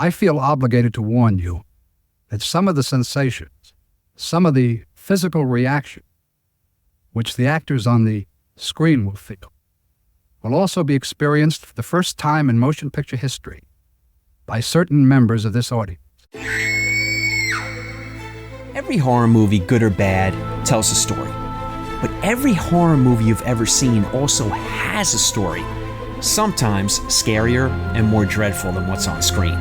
I feel obligated to warn you that some of the sensations, some of the physical reaction, which the actors on the screen will feel, will also be experienced for the first time in motion picture history by certain members of this audience. Every horror movie, good or bad, tells a story. But every horror movie you've ever seen also has a story, sometimes scarier and more dreadful than what's on screen.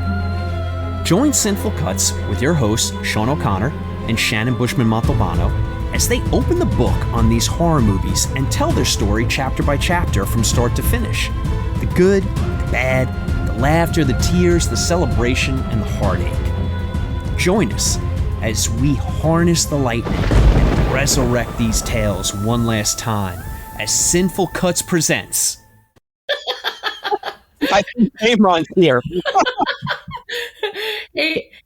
Join Sinful Cuts with your hosts, Sean O'Connor and Shannon Bushman-Montalbano, as they open the book on these horror movies and tell their story chapter by chapter from start to finish. The good, the bad, the laughter, the tears, the celebration, and the heartache. Join us as we harness the lightning and resurrect these tales one last time as Sinful Cuts presents. I think Amron's here.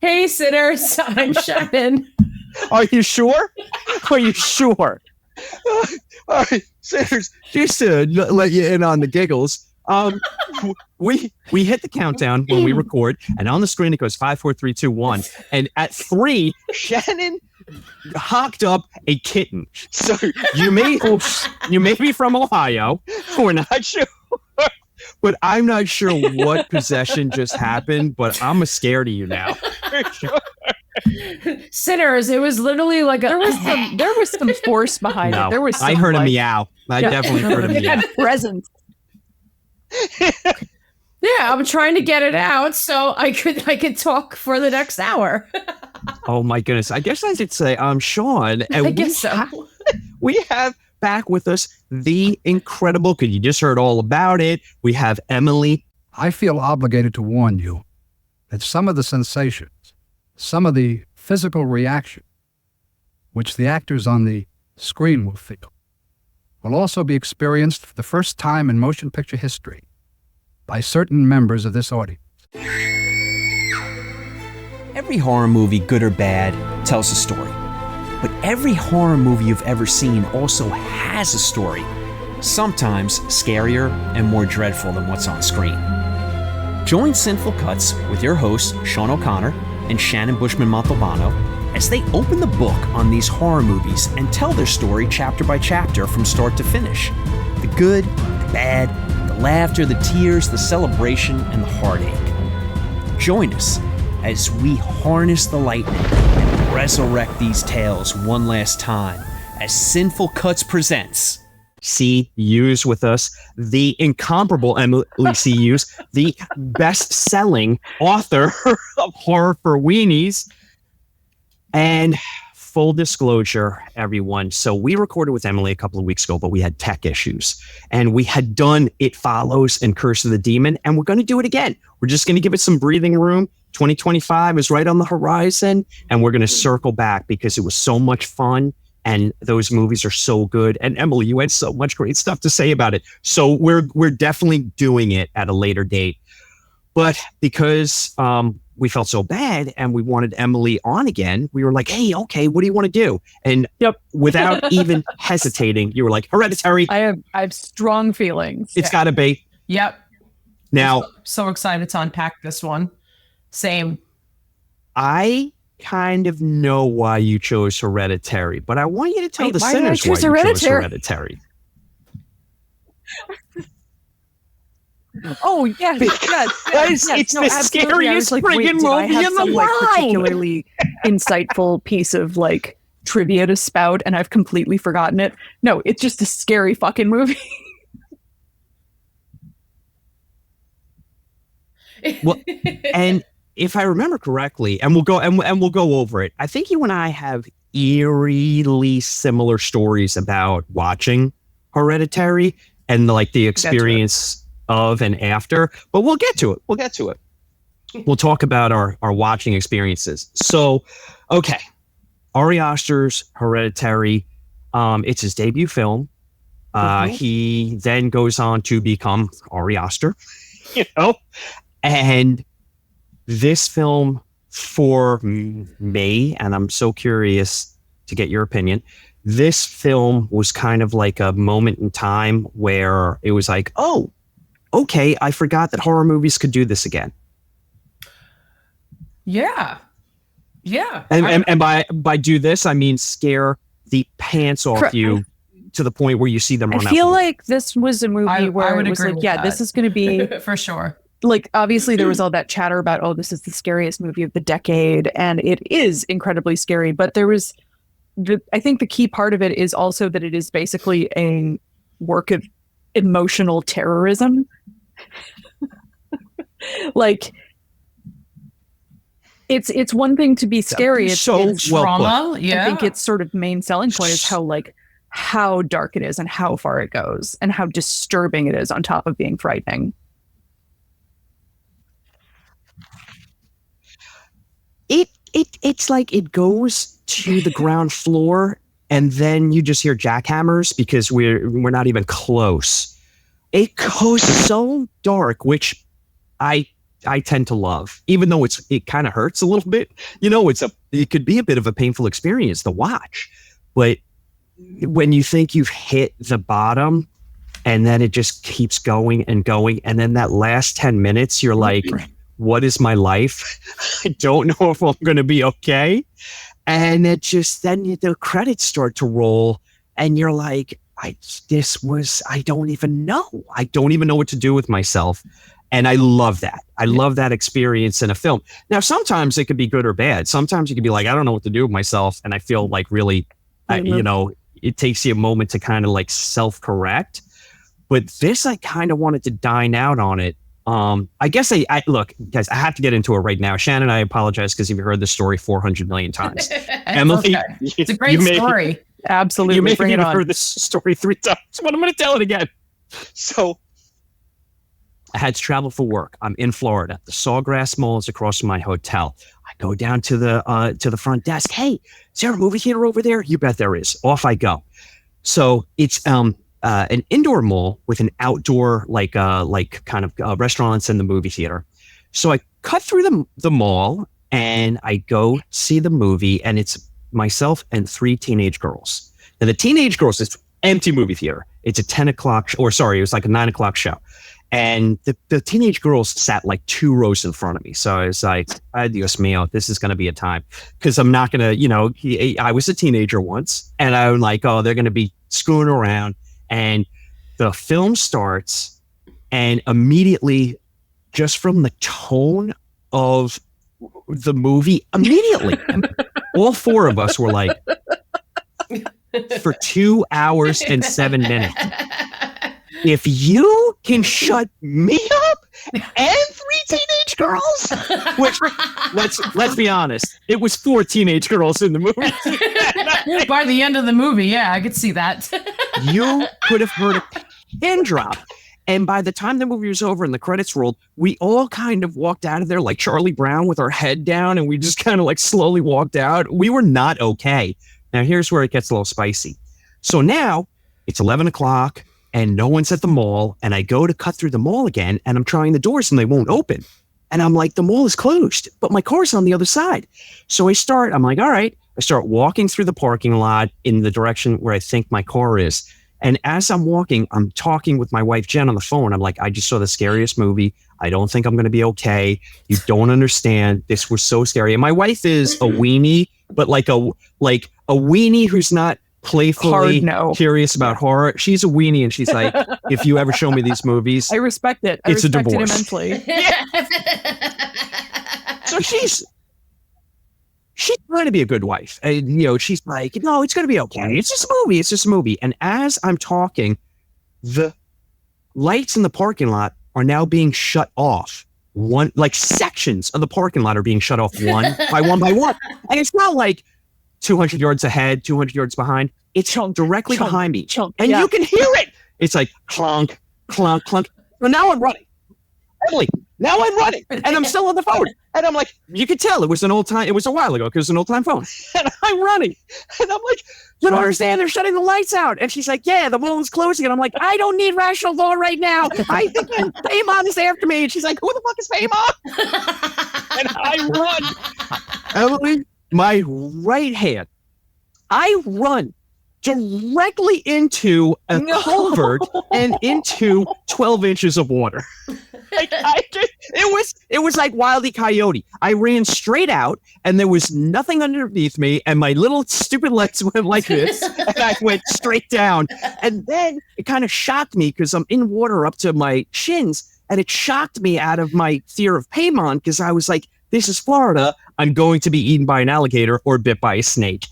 Hey, sinners, I'm Shannon. Are you sure? Are you sure? All right, sinners, just to let you in on the giggles, we hit the countdown when we record, and on the screen it goes 5, 4, 3, 2, 1. And at 3, Shannon hocked up a kitten. So you may be from Ohio. We're not sure. But I'm not sure what possession just happened, but I'm scared of you now. Sinners, it was literally like there was some force behind it. There was some, I heard a meow. I definitely heard a meow. It had presence. Yeah, I'm trying to get it out so I could talk for the next hour. Oh my goodness. I guess I should say I'm Sean. And I guess so. We have back with us the incredible, because you just heard all about it, we have Emily. I feel obligated to warn you that some of the sensations, some of the physical reaction, which the actors on the screen will feel, will also be experienced for the first time in motion picture history by certain members of this audience. Every horror movie, good or bad, tells a story. But every horror movie you've ever seen also has a story, sometimes scarier and more dreadful than what's on screen. Join Sinful Cuts with your hosts, Sean O'Connor and Shannon Bushman-Montalbano, as they open the book on these horror movies and tell their story chapter by chapter from start to finish. The good, the bad, the laughter, the tears, the celebration, and the heartache. Join us as we harness the lightning and resurrect these tales one last time as Sinful Cuts presents. CU's with us, the incomparable Emily CU's, the best-selling author of Horror for Weenies. And full disclosure, everyone. So we recorded with Emily a couple of weeks ago, but we had tech issues. And we had done It Follows and Curse of the Demon, and we're going to do it again. We're just going to give it some breathing room. 2025 is right on the horizon, and we're going to circle back because it was so much fun. And those movies are so good. And Emily, you had so much great stuff to say about it. So we're definitely doing it at a later date. But because we felt so bad and we wanted Emily on again, we were like, hey, okay, what do you want to do? And without even hesitating, you were like, Hereditary. I have strong feelings. It's got to be. Yep. Now, so excited to unpack this one. Same. I kind of know why you chose Hereditary, but I want you to tell the sinners why you chose Hereditary. Oh, yes. It's the scariest friggin' movie in the world. Particularly insightful piece of trivia to spout, and I've completely forgotten it. No, it's just a scary fucking movie. Well, and if I remember correctly, and we'll go over it, I think you and I have eerily similar stories about watching Hereditary and the experience of and after, but we'll get to it. We'll talk about our watching experiences. So, okay. Ari Aster's Hereditary, it's his debut film. He then goes on to become Ari Aster, and this film for me, and I'm so curious to get your opinion, this film was kind of like a moment in time where it was like, oh, okay, I forgot that horror movies could do this again. Yeah. Yeah. And by do this, I mean scare the pants off you to the point where you see them run out. I feel like this was a movie where I would it was agree like, with yeah, that. this is going to be for sure. like, obviously there was all that chatter about, oh, this is the scariest movie of the decade, and it is incredibly scary. But there was, I think the key part of it is also that it is basically a work of emotional terrorism. Like, it's one thing to be scary. It's trauma. Yeah. I think its sort of main selling point is how dark it is and how far it goes and how disturbing it is on top of being frightening. It's like it goes to the ground floor and then you just hear jackhammers because we're not even close. It goes so dark, which I tend to love, even though it kind of hurts a little bit. You know, it could be a bit of a painful experience to watch, but when you think you've hit the bottom and then it just keeps going and going, and then that last 10 minutes, you're like, what is my life? I don't know if I'm going to be okay. And it just, then the credits start to roll and you're like, I don't even know. I don't even know what to do with myself. And I love that. I love that experience in a film. Now, sometimes it could be good or bad. Sometimes you could be like, I don't know what to do with myself. And I feel like really, it takes you a moment to kind of like self-correct. But this, I kind of wanted to dine out on it. I guess I look, guys, I have to get into it right now. Shannon, I apologize because you've heard this story 400 million times. Emily, okay. It's a great story. Absolutely. You may Bring it have on. heard this story 3 times, but I'm going to tell it again. So I had to travel for work. I'm in Florida. The Sawgrass Mall is across from my hotel. I go down to the front desk. Hey, is there a movie theater over there? You bet there is. Off I go. So it's an indoor mall with an outdoor kind of restaurants and the movie theater. So I cut through the mall and I go see the movie, and it's myself and 3 teenage girls. Now the teenage girls, it's empty movie theater. It's a 10 o'clock, it was like a 9 o'clock show. And the teenage girls sat like 2 rows in front of me. So I was like, adios mio, this is going to be a time. Because I'm not going to, I was a teenager once. And I'm like, oh, they're going to be screwing around. And the film starts. And immediately, just from the tone of the movie, immediately, all 4 of us were like, for 2 hours and 7 minutes. If you can shut me up and 3 teenage girls, which let's be honest, it was 4 teenage girls in the movie. By the end of the movie, yeah, I could see that. You could have heard a pin drop. And by the time the movie was over and the credits rolled, we all kind of walked out of there like Charlie Brown with our head down, and we just kind of like slowly walked out. We were not okay. Now here's where it gets a little spicy. So now it's 11 o'clock. And no one's at the mall, and I go to cut through the mall again, and I'm trying the doors and they won't open. And I'm like, the mall is closed, but my car's on the other side. So I'm like, all right. I start walking through the parking lot in the direction where I think my car is. And as I'm walking, I'm talking with my wife, Jen, on the phone. I'm like, I just saw the scariest movie. I don't think I'm going to be okay. You don't understand. This was so scary. And my wife is a weenie, but like a weenie who's not playfully curious about horror. She's a weenie, and she's like, if you ever show me these movies, I respect it. It's a divorce. It immensely. So she's trying to be a good wife. And, she's like, no, it's going to be okay. It's just a movie. It's just a movie. And as I'm talking, the lights in the parking lot are now being shut off. Sections of the parking lot are being shut off one by one. And it's not like 200 yards ahead, 200 yards behind. It's directly behind me. And you can hear it. It's like clunk, clunk, clunk. So now I'm running. Emily, now I'm running. And I'm still on the phone. And I'm like, you could tell it was a while ago because it was an old time phone. And I'm running. And I'm like, you don't understand. They're shutting the lights out. And she's like, yeah, the mall is closing. And I'm like, I don't need rational thought right now. I think Paimon is after me. And she's like, who the fuck is Paimon? And I run. Emily, my right hand. I run directly into a culvert and into 12 inches of water. It was like Wile E. Coyote. I ran straight out, and there was nothing underneath me, and my little stupid legs went like this, and I went straight down. And then it kind of shocked me because I'm in water up to my shins, and it shocked me out of my fear of Paimon because I was like, this is Florida. I'm going to be eaten by an alligator or bit by a snake.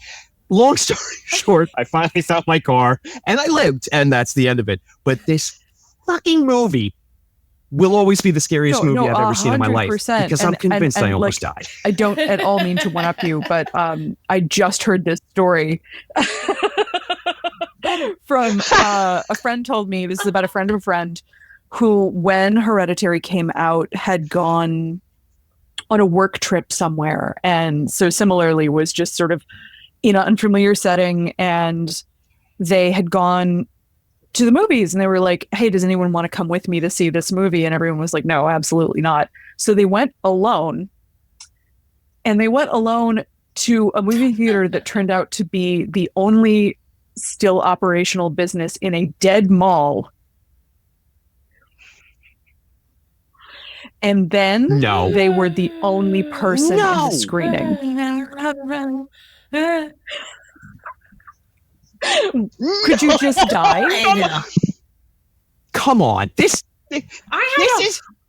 Long story short, I finally found my car, and I lived, and that's the end of it. But this fucking movie will always be the scariest movie I've ever seen in my life because I'm convinced I almost died. I don't at all mean to one-up you, but I just heard this story from a friend told me. This is about a friend of a friend who, when Hereditary came out, had gone on a work trip somewhere. And so similarly was just sort of in an unfamiliar setting, and they had gone to the movies and they were like, hey, does anyone want to come with me to see this movie? And everyone was like, no, absolutely not. So they went alone, and they went alone to a movie theater that turned out to be the only still operational business in a dead mall. And then they were the only person in the screening. Could you just die? Come on. I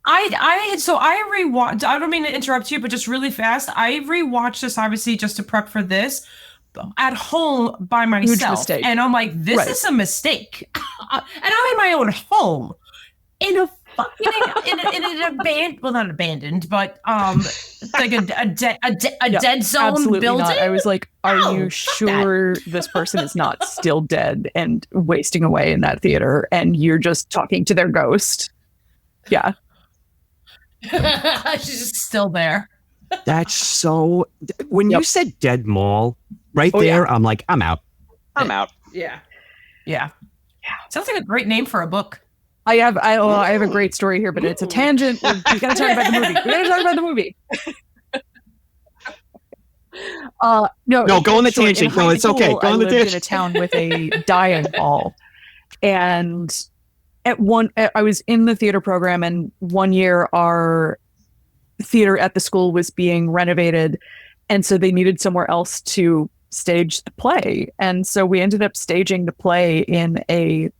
rewatched. I don't mean to interrupt you, but just really fast. I rewatched this obviously just to prep for this at home by myself, and I'm like, this is a mistake. And I'm in my own home in a fucking in an abandoned, well, not abandoned, but like a dead zone absolutely building. Not. I was like, are you sure this person is not still dead and wasting away in that theater, and you're just talking to their ghost? Yeah. She's just still there. That's so. When you said dead mall there, I'm like, I'm out. Yeah. Sounds like a great name for a book. I have a great story here, but it's a tangent. We gotta talk about the movie. No, go on the tangent. No, it's okay. Go on the tangent. I lived in a town with a dying hall, and I was in the theater program, and one year our theater at the school was being renovated, and so they needed somewhere else to stage the play, and so we ended up staging the play in an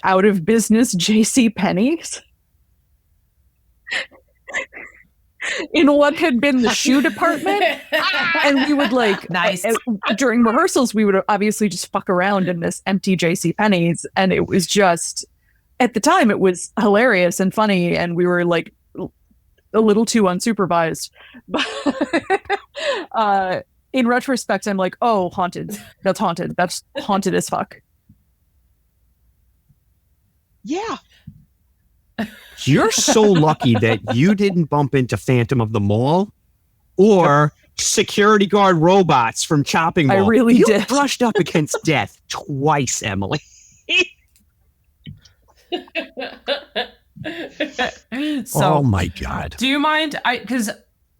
out of business JCPenney's in what had been the shoe department. And we would during rehearsals, we would obviously just fuck around in this empty JCPenney's. And it was just, at the time, it was hilarious and funny. And we were like a little too unsupervised. But in retrospect, I'm like, oh, haunted. That's haunted. That's haunted as fuck. Yeah. You're so lucky that you didn't bump into Phantom of the Mall or security guard robots from Chopping Mall. I really did. You brushed up against death twice, Emily. Oh my God. Do you mind? Because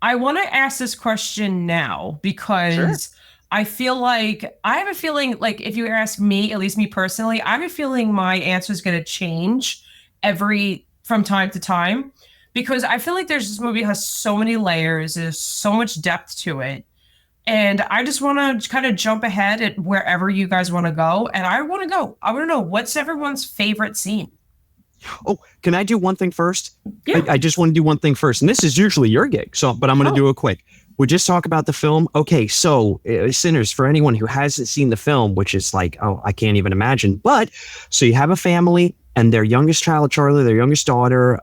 I want to ask this question now because I feel like I have a feeling like if you ask me, at least me personally, I have a feeling my answer is going to change from time to time, because I feel like this movie has so many layers. There's so much depth to it. And I just want to kind of jump ahead at wherever you guys want to go. And I want to know what's everyone's favorite scene. Oh, can I do one thing first? Yeah. I just want to do one thing first. And this is usually your gig, but I'm going to do it quick. We'll just talk about the film. Okay, so Sinners, for anyone who hasn't seen the film, which is like, I can't even imagine. But so you have a family and their youngest child, Charlie, their youngest daughter,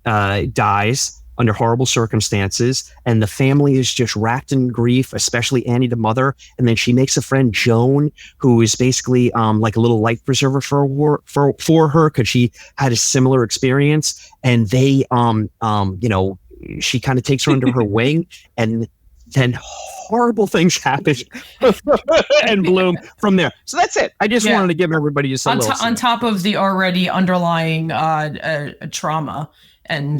dies under horrible circumstances. And the family is just wrapped in grief, especially Annie, the mother. And then she makes a friend, Joan, who is basically like a little life preserver for her because she had a similar experience. And they, she kind of takes her under her wing, and then horrible things happen and bloom from there. So that's it. I just wanted to give everybody on top of the already underlying trauma and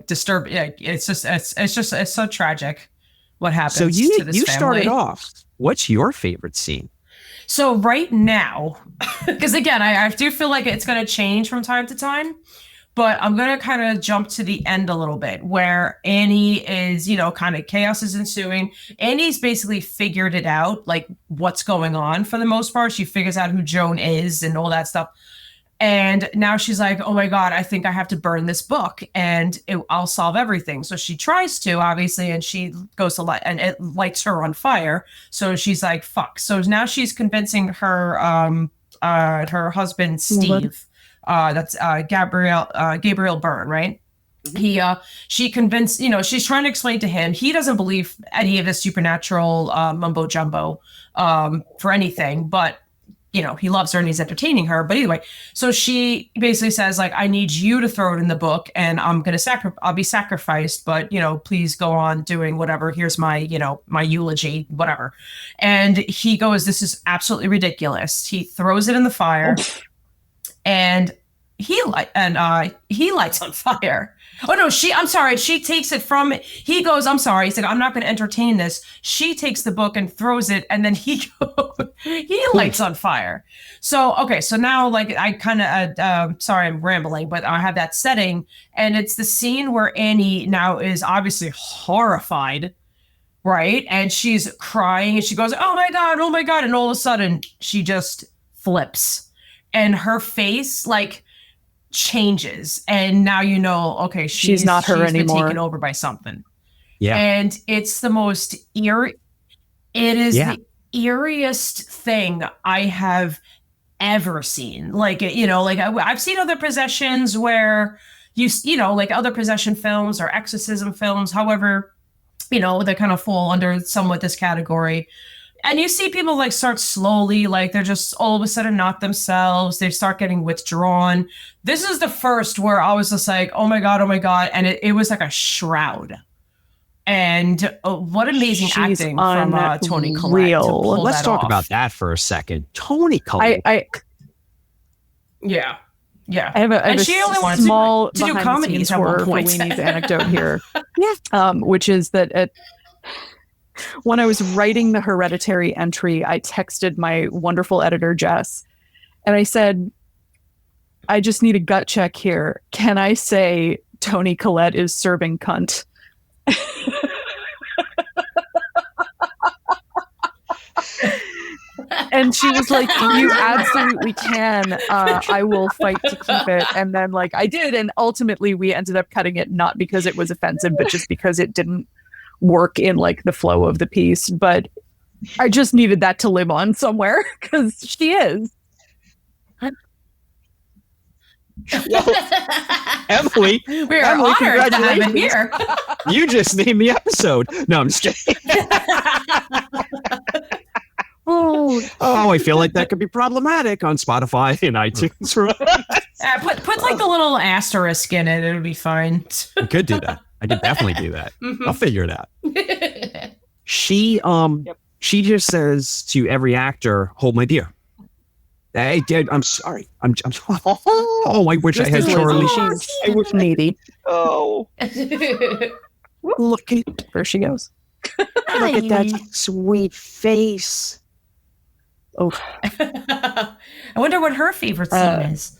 disturb. Yeah, it's so tragic what happens. So you to this family. started off. What's your favorite scene? So right now, because again, I do feel like it's going to change from time to time, but I'm going to kind of jump to the end a little bit where Annie is, kind of chaos is ensuing. Annie's basically figured it out, like what's going on for the most part. She figures out who Joan is and all that stuff. And now she's like, oh my God, I think I have to burn this book and I'll solve everything. So she tries to, obviously, and she goes to light and it lights her on fire. So she's like, fuck. So now she's convincing her husband, Steve, that's Gabriel Byrne, right? She convinced, she's trying to explain to him, he doesn't believe any of this supernatural mumbo jumbo for anything, but he loves her and he's entertaining her. But anyway, so she basically says, like, I need you to throw it in the book and I'm going to I'll be sacrificed, but, please go on doing whatever. Here's my, my eulogy, whatever. And he goes, this is absolutely ridiculous. He throws it in the fire and he lights on fire. Oh no, I'm sorry. She takes it from, he goes, I'm sorry. He's like, I'm not going to entertain this. She takes the book and throws it. And then he lights on fire. So, okay. So now like I kind of, sorry, I'm rambling, but I have that setting and it's the scene where Annie now is obviously horrified. Right. And she's crying and she goes, oh my God. Oh my God. And all of a sudden she just flips and her face like changes and now okay, she's not her anymore, been taken over by something. And it's the most eerie, the eeriest thing I have ever seen. Like I've seen other possessions where like other possession films or exorcism films, however they kind of fall under somewhat this category. And you see people like start slowly, like they're just all of a sudden not themselves. They start getting withdrawn. This is the first where I was just like, oh my God. And it was like a shroud. And what amazing acting from Toni Collette. Let's talk about that for a second. Toni Collette. Yeah. I have a she only small wanted to do comedies at one point. Weenie's anecdote here. Which is that when I was writing the Hereditary entry, I texted my wonderful editor, Jess, and I said, I just need a gut check here. Can I say Toni Collette is serving cunt? And she was like, you absolutely can. I will fight to keep it. And then like I did. And ultimately we ended up cutting it, not because it was offensive, but just because it didn't work in like the flow of the piece. But I just needed that to live on somewhere because she is. Emily, we're honored to have it here. You just named the episode. No, I'm just kidding. I feel like that could be problematic on Spotify and iTunes. Put like a little asterisk in it. It'll be fine. I could do that. I could definitely do that. Mm-hmm. I'll figure it out. She just says to every actor, "Hold my beer." Hey, dude, I'm sorry. I'm oh, I wish I had Charlie. She's needy. Oh, look at where she goes. Look at that sweet face. Oh, I wonder what her favorite scene is.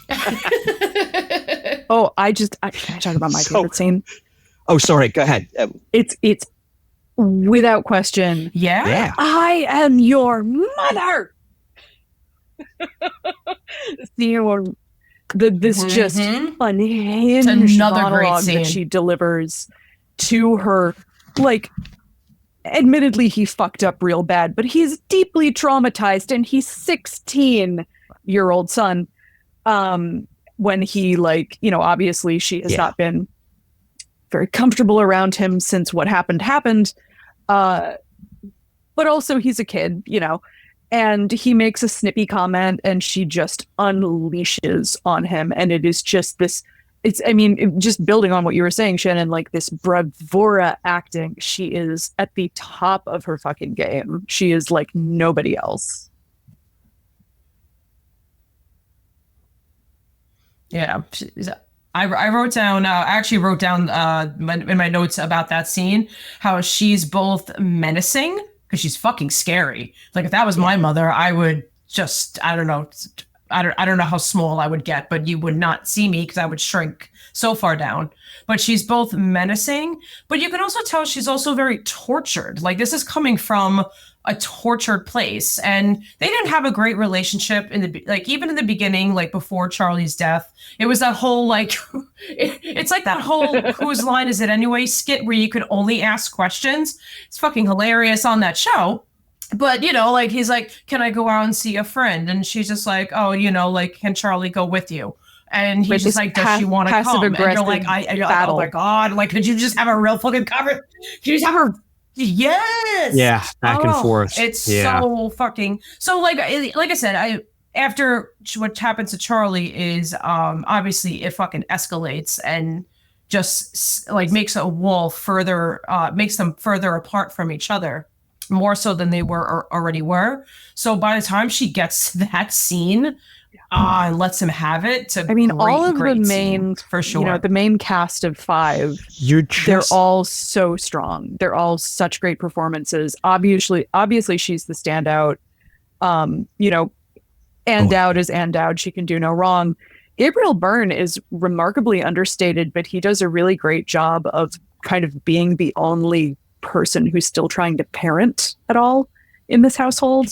Can I talk about my favorite scene? Oh, sorry. Go ahead. It's without question. Yeah. I am your mother. This just unhinged another great monologue scene that she delivers to her. Like, admittedly, he fucked up real bad, but he's deeply traumatized, and he's 16-year-old son. When he obviously she has not been very comfortable around him since what happened. But also he's a kid, and he makes a snippy comment and she just unleashes on him. And it is just this, just building on what you were saying, Shannon, like this bravura acting. She is at the top of her fucking game. She is like nobody else. Yeah. I wrote down, in my notes about that scene, how she's both menacing, because she's fucking scary. Like if that was my mother, I would just, I don't know. I don't know how small I would get, but you would not see me because I would shrink so far down. But she's both menacing, but you can also tell she's also very tortured. Like this is coming from a tortured place, and they didn't have a great relationship even in the beginning, like before Charlie's death. It was that whole like it's like that whole whose line is it anyway skit where you could only ask questions. It's fucking hilarious on that show. But, like, he's like, can I go out and see a friend? And she's just like, oh, like, can Charlie go with you? And he's just like, does she want to come? And you're like, oh my God, like, could you just have a real fucking cover? Could you just have her? Yes. Yeah. Back and forth. It's so fucking. So like I said, after what happens to Charlie is obviously it fucking escalates and just like makes a wall further, makes them further apart from each other. More so than they already were. So by the time she gets to that scene and lets him have it, all of the main, for sure, the main cast of 5, they're all so strong. They're all such great performances. Obviously she's the standout. Dowd is Ann Dowd. She can do no wrong. Gabriel Byrne is remarkably understated, but he does a really great job of kind of being the only person who's still trying to parent at all in this household.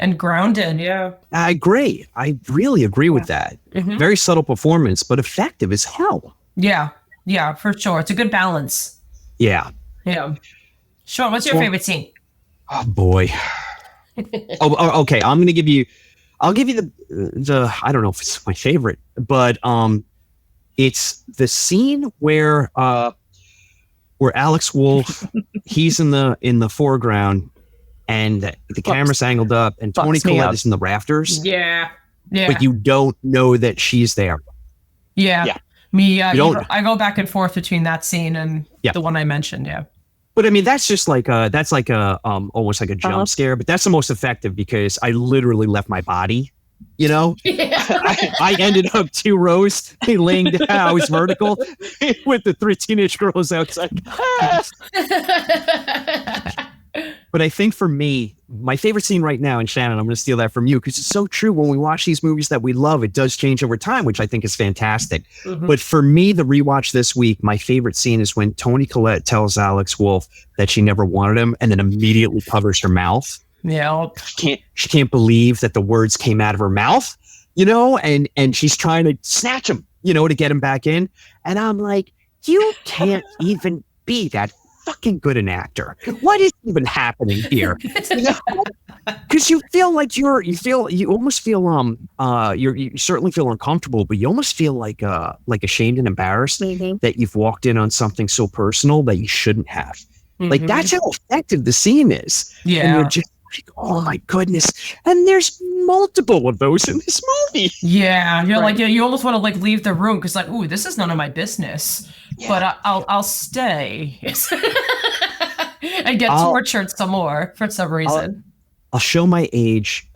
And grounded, yeah. I agree. I really agree with that. Mm-hmm. Very subtle performance, but effective as hell. Yeah, for sure. It's a good balance. Yeah. Sean, what's your favorite scene? Oh boy. Okay. I'll give you the I don't know if it's my favorite, but it's the scene where Alex Wolff, he's in the foreground, and the camera's angled up, and Toni Collette is in the rafters. Yeah. But you don't know that she's there. Yeah. Me, I go back and forth between that scene and the one I mentioned. Yeah. But I mean, that's just like almost like a jump scare, but that's the most effective because I literally left my body. I ended up 2 rows laying down. I was vertical with the 3 teenage girls outside. But I think for me, my favorite scene right now, and Shannon, I'm going to steal that from you because it's so true. When we watch these movies that we love, it does change over time, which I think is fantastic. Mm-hmm. But for me, the rewatch this week, my favorite scene is when Toni Collette tells Alex Wolff that she never wanted him and then immediately covers her mouth. Yeah. She can't believe that the words came out of her mouth, and she's trying to snatch him, to get him back in. And I'm like, you can't even be that fucking good an actor. What is even happening here? Because you feel like you almost feel you certainly feel uncomfortable, but you almost feel like ashamed and embarrassed that you've walked in on something so personal that you shouldn't have. Mm-hmm. Like that's how effective the scene is. Yeah. And you're just like, oh my goodness. And there's multiple of those in this movie. Yeah. You're like, you almost want to like leave the room because like, ooh, this is none of my business. Yeah. But I'll stay and get tortured some more for some reason. I'll show my age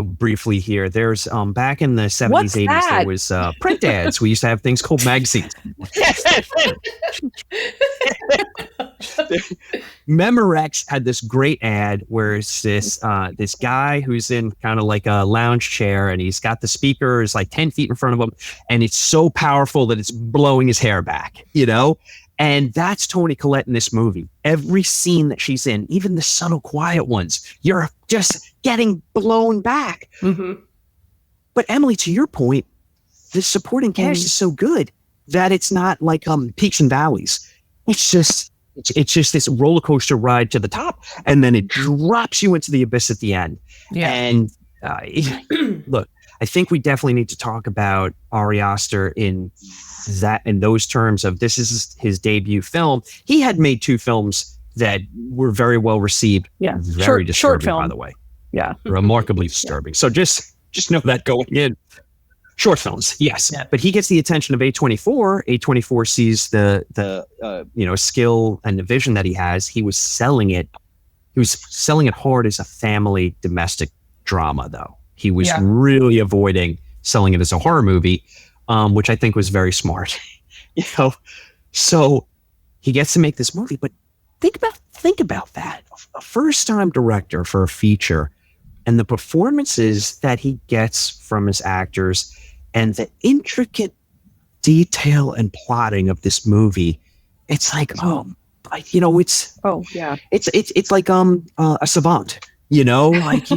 briefly here. There's back in the 70s, 80s, there was print ads. We used to have things called magazines. Memorex had this great ad where it's this guy who's in kind of like a lounge chair, and he's got the speakers like 10 feet in front of him, and it's so powerful that it's blowing his hair back, And that's Toni Collette in this movie. Every scene that she's in, even the subtle, quiet ones, you're just getting blown back. Mm-hmm. But Emily, to your point, the supporting cast is so good that it's not like peaks and valleys. It's just this roller coaster ride to the top, and then it drops you into the abyss at the end. Yeah. And look, I think we definitely need to talk about Ari Aster in those terms of this is his debut film. He had made 2 films that were very well received. Yeah. Very disturbing, short film, by the way. Yeah. Remarkably disturbing. So just know that going in. Short films, yes. Yeah. But he gets the attention of A24. A24 sees the skill and the vision that he has. He was selling it. He was selling it hard as a family domestic drama, though. He was really avoiding selling it as a horror movie, which I think was very smart. So he gets to make this movie, but think about that. A first-time director for a feature, and the performances that he gets from his actors, and the intricate detail and plotting of this movie. It's like, it's like a savant. Like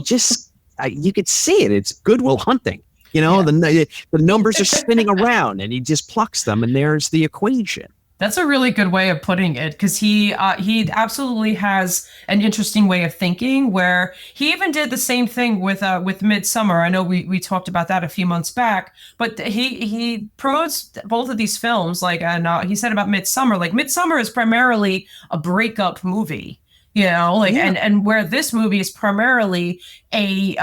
you could see it. It's Good Will Hunting. The numbers are spinning around, and he just plucks them, and there's the equation. That's a really good way of putting it, because he absolutely has an interesting way of thinking, where he even did the same thing with Midsummer. I know we talked about that a few months back, but he promotes both of these films. And he said about Midsummer, Midsummer is primarily a breakup movie. And where this movie is primarily a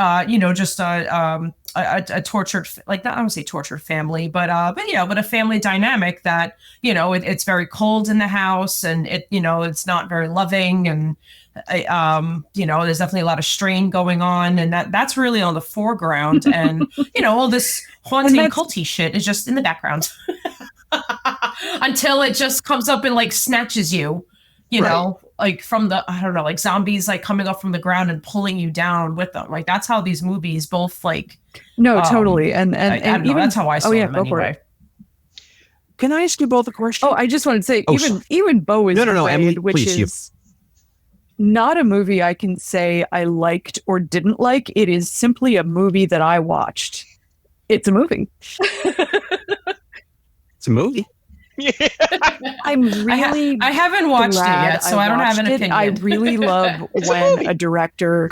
tortured, I don't say tortured family, but a family dynamic that, it's very cold in the house, and it's not very loving, and there's definitely a lot of strain going on, and that's really on the foreground, and all this haunting culty shit is just in the background until it just comes up and snatches you, know. From the, I don't know, zombies coming up from the ground and pulling you down with them. That's how these movies both No, totally. And I don't know, that's how I saw them go for anyway. it. Can I ask you both a question? Oh, I just wanted to say, even Beau is no, Afraid, Emily, which please, is not a movie I can say I liked or didn't like. It is simply a movie that I watched. It's a movie. It's a movie. I'm really I haven't watched it yet, so I don't have an opinion. I really love when a director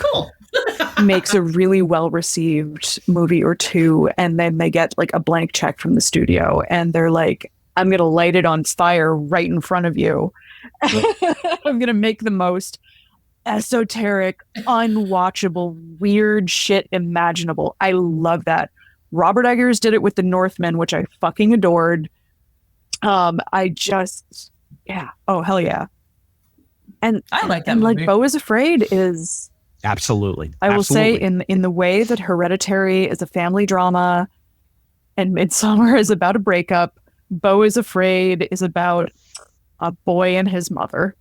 makes a really well-received movie or two, and then they get a blank check from the studio, and they're like, I'm going to light it on fire right in front of you. I'm going to make the most esoteric, unwatchable, weird shit imaginable. I love that. Robert Eggers did it with The Northman, which I fucking adored. Oh, hell yeah. And I like that movie. Beau is Afraid is absolutely. I will say in the way that Hereditary is a family drama and Midsummer is about a breakup, Beau is Afraid is about a boy and his mother.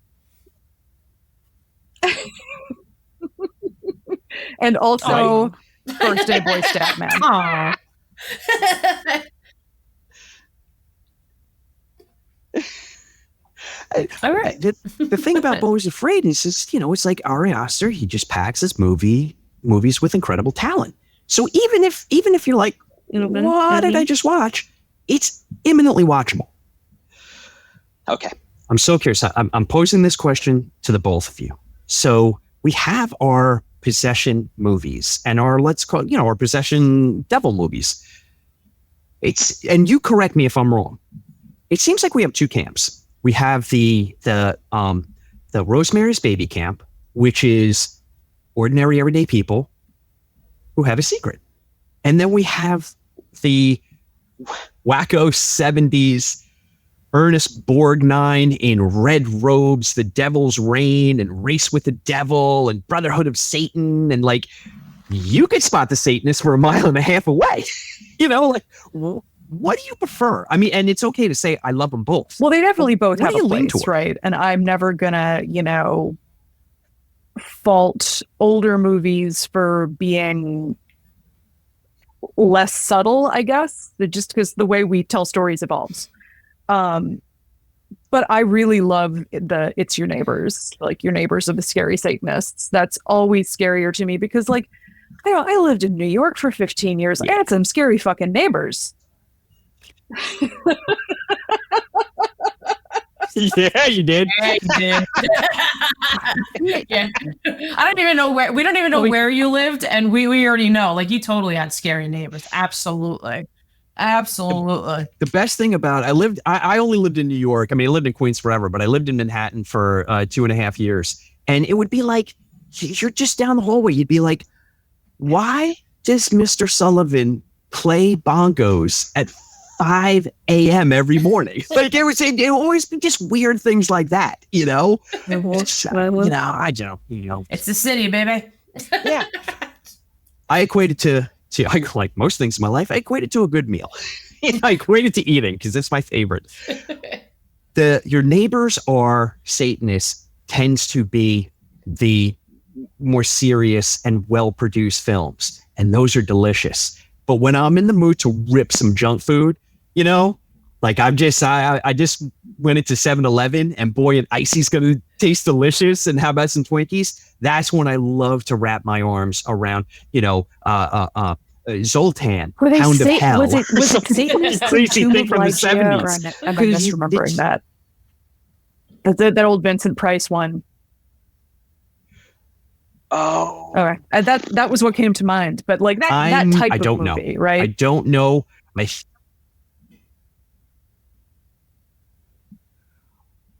And also First Day Boy Stat Man. Aww. All right. The thing about Beau is Afraid is just, it's like Ari Aster. He just packs his movies with incredible talent. So even if you're like, what did I just watch? It's imminently watchable. Okay. I'm so curious. I'm posing this question to the both of you. So we have our possession movies and our, let's call it, our possession devil movies. And you correct me if I'm wrong. It seems like we have two camps. We have the Rosemary's Baby camp, which is ordinary, everyday people who have a secret. And then we have the wacko 70s Ernest Borgnine in red robes, The Devil's Reign, and Race with the Devil, and Brotherhood of Satan, and you could spot the Satanists for a mile and a half away. What do you prefer? I mean, and it's okay to say I love them both. Well, they definitely both have a place, toward? Right? And I'm never gonna, fault older movies for being less subtle, I guess, just because the way we tell stories evolves. But I really love the It's Your Neighbors, Your Neighbors are the Scary Satanists. That's always scarier to me because, I lived in New York for 15 years. I had some scary fucking neighbors. Yeah, you did. Yeah, you did. Yeah. I don't even know where. We don't even know where you lived, and we already know. You totally had scary neighbors. Absolutely. The best thing about I only lived in New York. I mean, I lived in Queens forever, but I lived in Manhattan for 2.5 years, and it would be you're just down the hallway. You'd be like, why does Mr. Sullivan play bongos at 5 a.m. every morning? It would always be just weird things like that, I don't. It's the city, baby. Yeah. I equated to like most things in my life, I equated to a good meal. I equated to eating because it's my favorite. Your neighbors are Satanists. tends to be the more serious and well-produced films, and those are delicious. But when I'm in the mood to rip some junk food, you know, like I just went into 7-Eleven, and boy, an icy's gonna taste delicious, and how about some Twinkies? That's when I love to wrap my arms around, you know, Zoltan, Hound of Hell. Was it Satan's crazy Tomb thing of from the Lygia, 70s. or am I misremembering that? That old Vincent Price one. Oh, Okay, that was what came to mind. But like that type of movie, right? I don't know.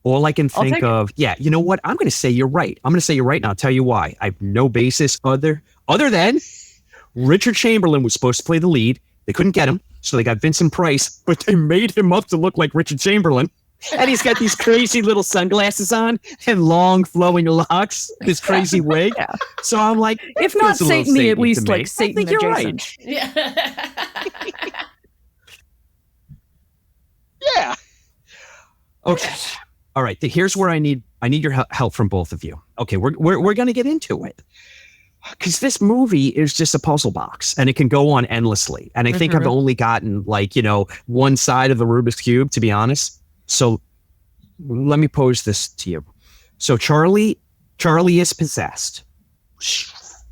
All I can think of, you know what? I'm going to say you're right. I'm going to say you're right, and I'll tell you why. I have no basis other than Richard Chamberlain was supposed to play the lead. They couldn't get him, so they got Vincent Price, but they made him up to look like Richard Chamberlain. And he's got these crazy little sunglasses on and long flowing locks, this crazy wig. Yeah. So I'm like, if not Satan-y, at least like I Satan think you're adjacent. right. Yeah. Yeah. Okay. All right. Here's where I need your help from both of you. Okay, we're going to get into it. Because this movie is just a puzzle box, and it can go on endlessly. And I think I've only gotten like, you know, one side of the Rubik's Cube, to be honest. So let me pose this to you. So Charlie is possessed,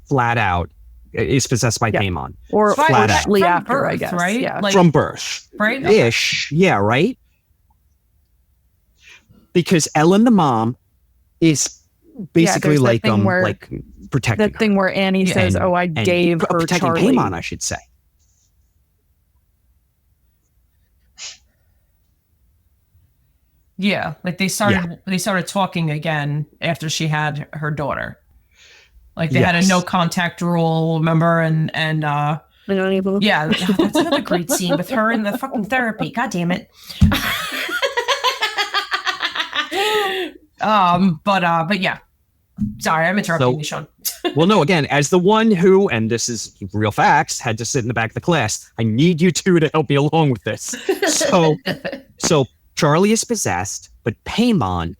flat out, is possessed by Paimon. Or flat out. shortly after, birth, I guess. right? Yeah. Like, From birth. right? Ish. Yeah, right? Because Ellen, the mom, is basically there's that thing where- like protecting That thing where Annie says, and- "Oh, I and gave her protecting Charlie." Paimon, I should say. Yeah, like they started talking again after she had her daughter. Like they had a no contact rule, remember? And yeah, that's another great scene with her in the fucking therapy. God damn it. But yeah. Sorry, I'm interrupting you, Sean. Well, no, again, as the one who, and this is real facts, had to sit in the back of the class, I need you two to help me along with this. So Charlie is possessed, but Paimon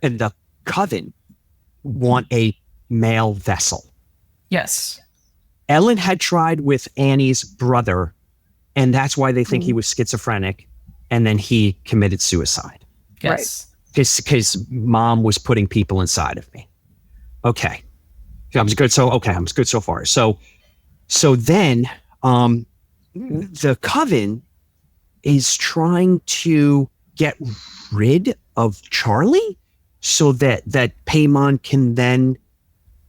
and the Coven want a male vessel. Yes. Ellen had tried with Annie's brother, and that's why they think he was schizophrenic, and then he committed suicide. Yes. Because mom was putting people inside of me. Okay. I'm good so far. So then the Coven is trying to get rid of Charlie so that Paimon can then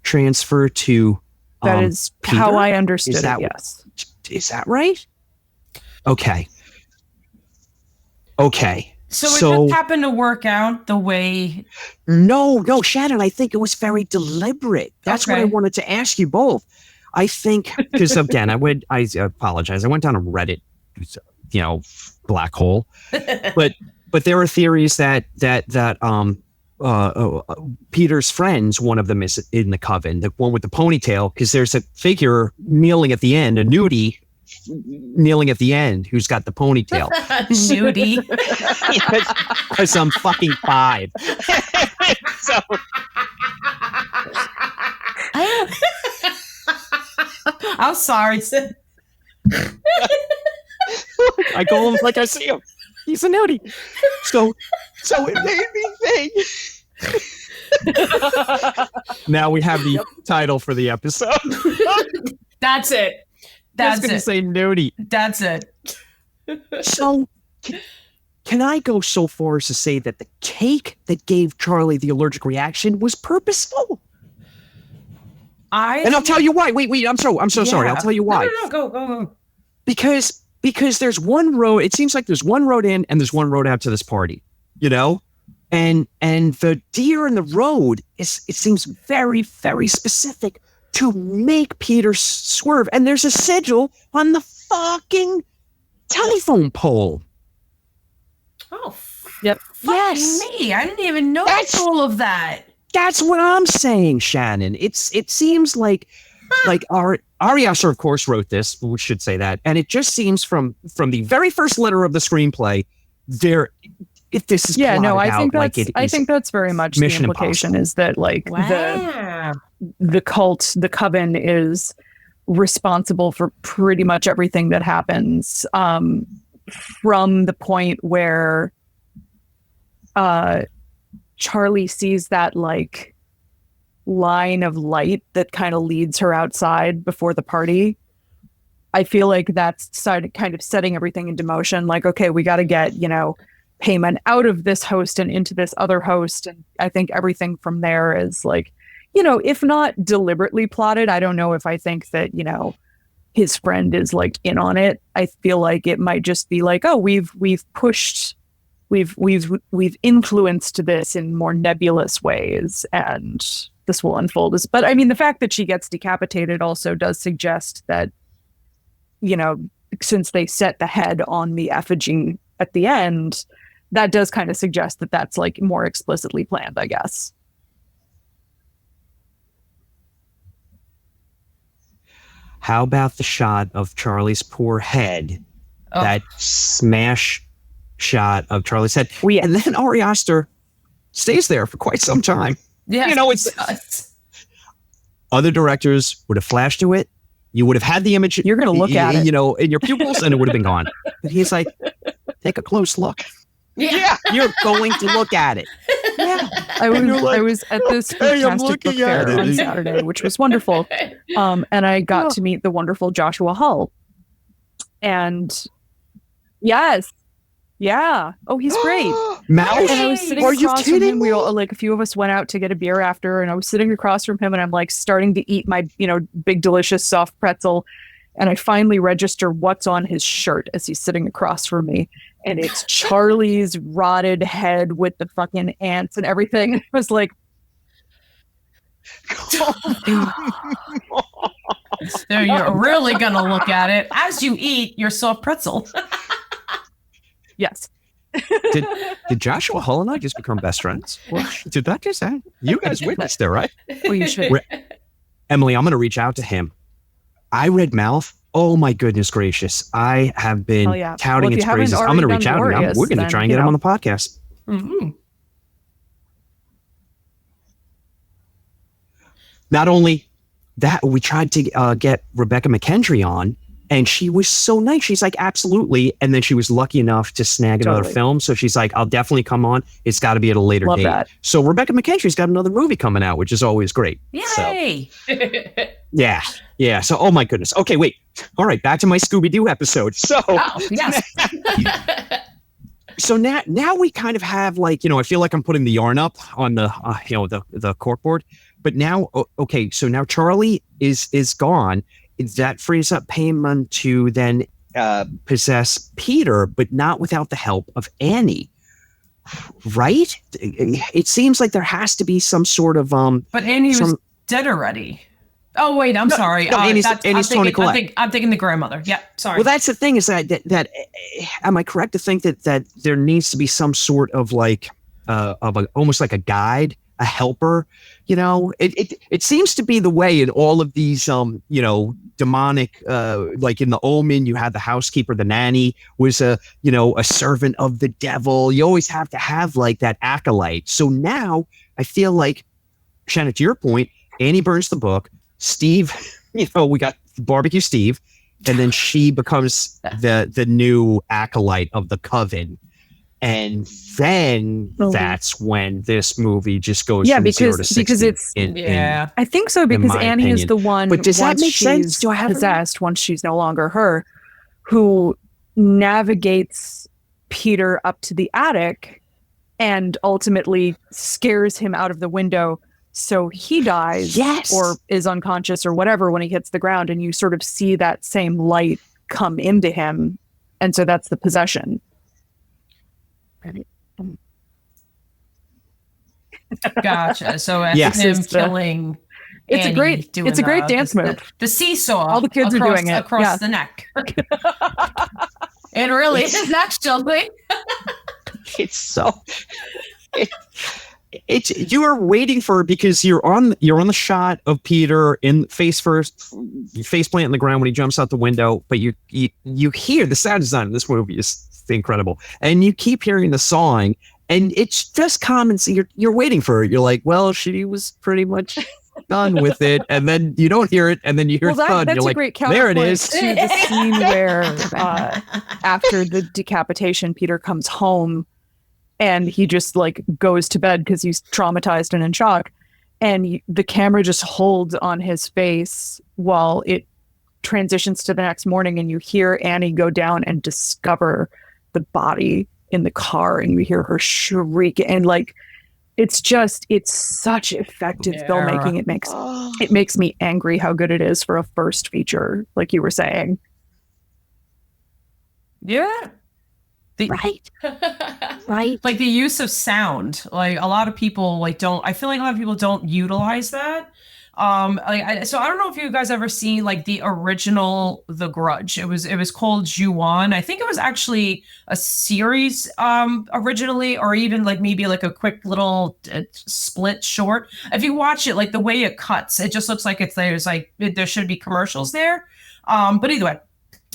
transfer to That is Peter? how I understood Is that- it, yes. Is that right? Okay. So it just happened to work out the way. No, Shannon, I think it was very deliberate. That's what I wanted to ask you both. I think, because again, I apologize. I went down a Reddit, black hole. But there are theories that Peter's friends, one of them is in the Coven, the one with the ponytail, because there's a figure kneeling at the end, a nudie kneeling at the end who's got the ponytail. Nudie. Because I'm fucking 5. So I'm sorry. I go him like I see him. He's a nudie. So it made me think. Now we have the title for the episode. That's it. That's going to say nudie. That's it. So can I go so far as to say that the cake that gave Charlie the allergic reaction was purposeful? And I'll tell you why. Wait. I'm so sorry. I'll tell you why. No, go. Because there's one road. It seems like there's one road in and there's one road out to this party, and the deer in the road it seems very, very specific to make Peter swerve. And there's a sigil on the fucking telephone pole. Oh, yep. Yes. Me. I didn't even notice all of that. That's what I'm saying, Shannon. It seems like Ariaster, of course, wrote this. We should say that, and it just seems from the very first letter of the screenplay, there if this is Yeah, no, plotted I think out like that's it I is think that's very much Mission the implication Impossible. is that like Wow. the cult, the coven is responsible for pretty much everything that happens, from the point where Charlie sees that like line of light that kind of leads her outside before the party. I feel like that's kind of setting everything into motion. Like, okay, we got to get, payment out of this host and into this other host. And I think everything from there is like, if not deliberately plotted, I don't know if I think that, his friend is like in on it. I feel like it might just be like, oh, we've influenced this in more nebulous ways, and this will unfold as. But I mean, the fact that she gets decapitated also does suggest that, since they set the head on the effigy at the end, that does kind of suggest that that's like more explicitly planned, I guess. How about the shot of Charlie's poor head? Oh. That smash shot of Charlie's head. Oh, yeah. And then Ari Aster stays there for quite some time. Yeah. It's other directors would have flashed to it. You would have had the image. You're going to look at it, in your pupils, and it would have been gone. But he's like, take a close look. Yeah. You're going to look at it. Yeah, I was at this fantastic book fair on Saturday, which was wonderful. And I got to meet the wonderful Joshua Hull. And yes, yeah. Oh, he's great. Mouse? And I was sitting across from him. We all, like, a few of us went out to get a beer after, and I was sitting across from him, and I'm like starting to eat my, big delicious soft pretzel. And I finally register what's on his shirt as he's sitting across from me. And it's Charlie's rotted head with the fucking ants and everything. And I was like, So you're really going to look at it as you eat your soft pretzel. yes. Did Joshua Hull and I just become best friends? Did that just happen? You guys witnessed it, right? Well, you should. Emily, I'm going to reach out to him. I read Mouth. Oh my goodness gracious. I have been touting its praises. I'm going to reach out to him. We're going to try and get him on the podcast. Mm-hmm. Not only that, we tried to get Rebecca McKendry on, and she was so nice. She's like, absolutely. And then she was lucky enough to snag another film. So she's like, I'll definitely come on. It's got to be at a later date. That. So Rebecca McKendry's got another movie coming out, which is always great. Yay! So, yeah. Yeah. So, oh my goodness. Okay, wait. All right. Back to my Scooby-Doo episode. So, yes. So now we kind of have like, I feel like I'm putting the yarn up on the, the corkboard. But now, okay, so now Charlie is gone. That frees up Payman to then possess Peter, but not without the help of Annie. Right? It seems like there has to be some sort of But Annie was dead already. Oh wait, I'm sorry. No, Annie's Toni Collette. I'm thinking the grandmother. Yeah, sorry. Well, that's the thing is that am I correct to think that there needs to be some sort of like almost like a guide, a helper? It seems to be the way in all of these demonic like in the Omen, you had the housekeeper, the nanny was a servant of the devil. You always have to have like that acolyte. So now I feel like, Shannon, to your point, Annie burns the book. Steve, we got Barbecue Steve, and then she becomes the new acolyte of the coven. And then that's when this movie just goes from 0 to 60. Because it's I think so, because Annie is the one. But does that make sense? Do I have possessed once she's no longer her, who navigates Peter up to the attic and ultimately scares him out of the window, so he dies or is unconscious or whatever when he hits the ground, and you sort of see that same light come into him, and so that's the possession. Gotcha. So it's him killing. It's a great dance move. The seesaw. All the kids are doing it across the neck. It really is actually. It's so. It's you are waiting for it because you're on the shot of Peter in face plant in the ground when he jumps out the window, but you hear the sound design in this movie is incredible. And you keep hearing the song, and it's just common. So you're waiting for it. You're like, well, she was pretty much done with it, and then you don't hear it, and then you hear thud. That's You're a like, great there it counterpoint is. to the scene where after the decapitation, Peter comes home and he just like goes to bed because he's traumatized and in shock, and the camera just holds on his face while it transitions to the next morning, and you hear Annie go down and discover the body in the car, and you hear her shriek, and like it's such effective filmmaking. It makes me angry how good it is for a first feature, like you were saying. Yeah. Right. Right. Like the use of sound, like a lot of people I feel like a lot of people don't utilize that. So I don't know if you guys ever seen like the original The Grudge. It was called Ju-On. I think it was actually a series originally, or even like maybe like a quick little split short. If you watch it, like the way it cuts, it just looks like there should be commercials there. But either way.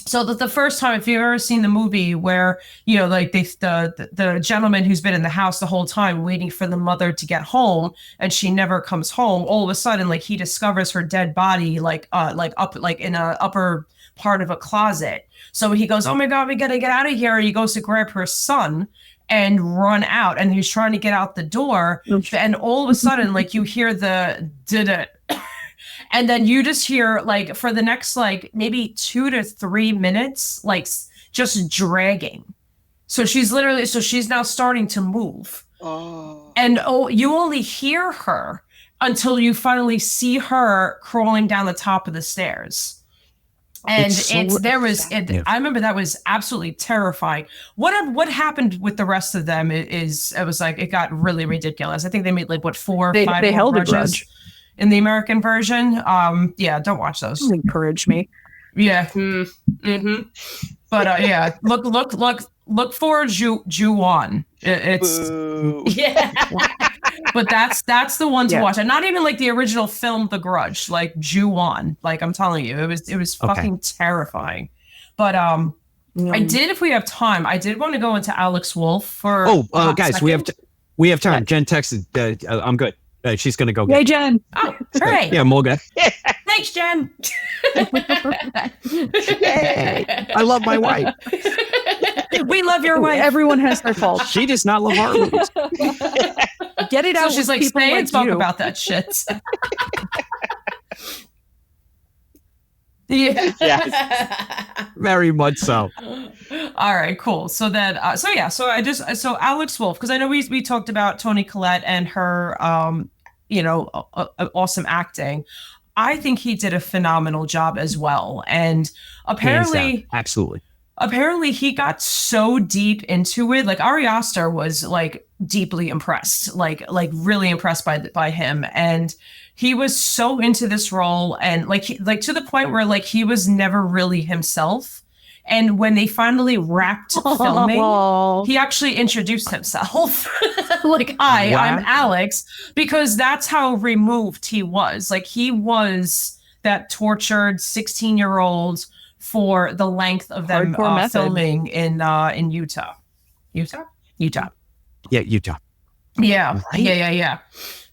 So the first time, if you've ever seen the movie where, like the gentleman who's been in the house the whole time waiting for the mother to get home, and she never comes home, all of a sudden, like he discovers her dead body, like up, like in a upper part of a closet. So he goes, oh my God, we gotta get out of here. And he goes to grab her son and run out, and he's trying to get out the door. And all of a sudden, like you hear the did it. And then you just hear like for the next like maybe 2 to 3 minutes, like just dragging. So she's now starting to move. Oh. And you only hear her until you finally see her crawling down the top of the stairs. And I remember that was absolutely terrifying. What happened with the rest of them it got really ridiculous. I think they made like 4 or 5 they held grudges. A grudge. In the American version, don't watch those. Don't encourage me. Yeah. Mm-hmm. But look for Ju-On. It's yeah. But that's the one to watch. And not even like the original film The Grudge, like Ju-On. Like I'm telling you, it was fucking terrifying. But I did, if we have time, I did want to go into Alex Wolff for guys, second. we have time. Jen texted I'm good. She's gonna go. Hey, Jen. Oh, all right. Yeah, Morgan. Thanks, Jen. Yay. I love my wife. We love your wife. Everyone has their faults. She does not love horror movies. Get it out. So she's like, stay and talk about that shit. Yeah. Yes. Very much so. All right, cool. So then, so Alex Wolff, because I know we talked about Toni Collette and her, awesome acting. I think he did a phenomenal job as well. And apparently, absolutely. Apparently he got so deep into it. Like Ari Aster was like deeply impressed, like really impressed by him. And he was so into this role, and like to the point where like he was never really himself. And when they finally wrapped filming, he actually introduced himself. Like, hi, I'm Alex, because that's how removed he was. Like he was that tortured 16-year-old for the length of them filming in Utah. Utah. Yeah, Utah. Yeah, right? Yeah.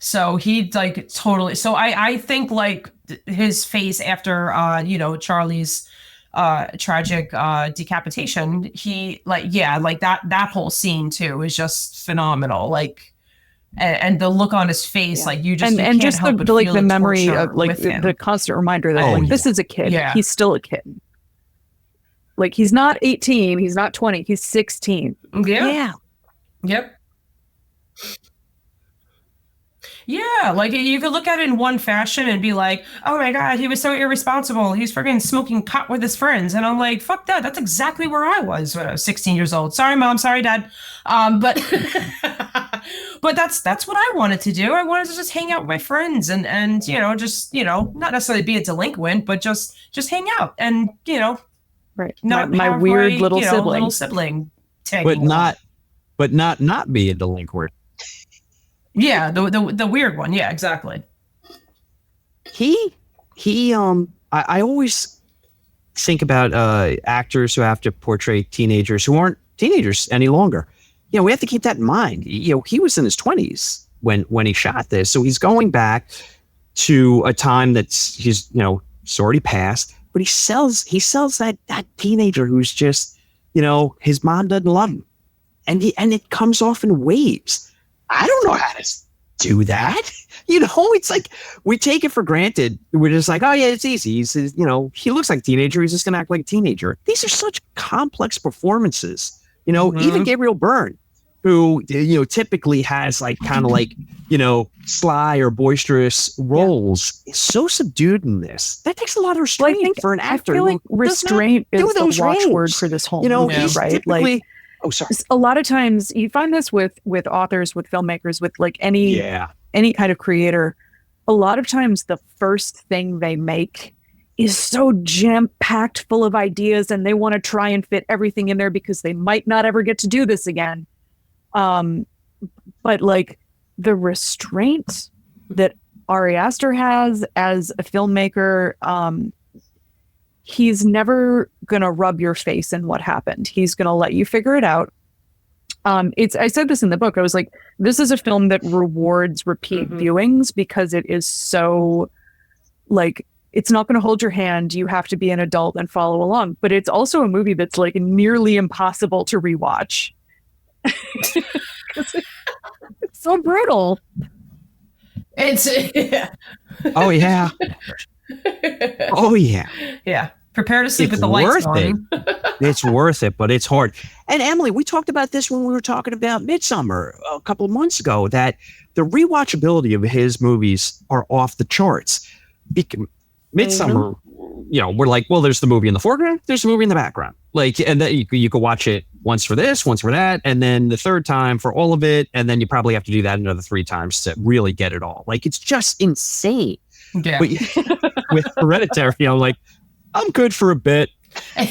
So he like totally. So I think like his face after Charlie's tragic decapitation, he like that whole scene too is just phenomenal. Like, and the look on his face, like you just and just the memory of like the constant reminder that this is a kid. Yeah. He's still a kid. Like he's not 18, he's not 20, he's 16. Yeah. Yep. Yeah, like you could look at it in one fashion and be like, oh my God, he was so irresponsible. He's freaking smoking pot with his friends. And I'm like, fuck that. That's exactly where I was when I was 16 years old. Sorry, Mom. Sorry, Dad. But but that's what I wanted to do. I wanted to just hang out with my friends and not necessarily be a delinquent, but just hang out and, right. Not my have weird my, little sibling. But not be a delinquent. Yeah, the weird one. Yeah, exactly. I always think about actors who have to portray teenagers who aren't teenagers any longer. You know, we have to keep that in mind. You know, he was in his 20s when he shot this. So he's going back to a time he's already passed, but he sells that teenager who's just, you know, his mom doesn't love him. And it comes off in waves. I don't know how to do that. You know, it's like we take it for granted. We're just like, oh yeah, it's easy. He looks like a teenager. He's just gonna act like a teenager. These are such complex performances. You know, even Gabriel Byrne, who, you know, typically has like kind of like, you know, sly or boisterous roles, is so subdued in this. That takes a lot of restraint for an actor. I feel like restraint is the watchword for this whole movie, right? Like, oh, sorry. A lot of times you find this with authors, with filmmakers, with like any kind of creator. A lot of times the first thing they make is so jam-packed full of ideas, and they want to try and fit everything in there because they might not ever get to do this again. But like the restraint that Ari Aster has as a filmmaker, he's never going to rub your face in what happened. He's going to let you figure it out. I said this in the book. I was like, this is a film that rewards repeat viewings because it is so, like, it's not going to hold your hand. You have to be an adult and follow along. But it's also a movie that's like nearly impossible to rewatch. It's so brutal. Oh yeah. Oh yeah. Yeah. Prepare to sleep with the lights on. It's worth it, but it's hard. And Emily, we talked about this when we were talking about Midsommar a couple of months ago, that the rewatchability of his movies are off the charts. Midsommar, you know, we're like, well, there's the movie in the foreground, there's the movie in the background. Like, and then you could watch it once for this, once for that, and then the third time for all of it, and then you probably have to do that another 3 times to really get it all. Like, it's just insane. Yeah. But with Hereditary, I'm like, I'm good for a bit. But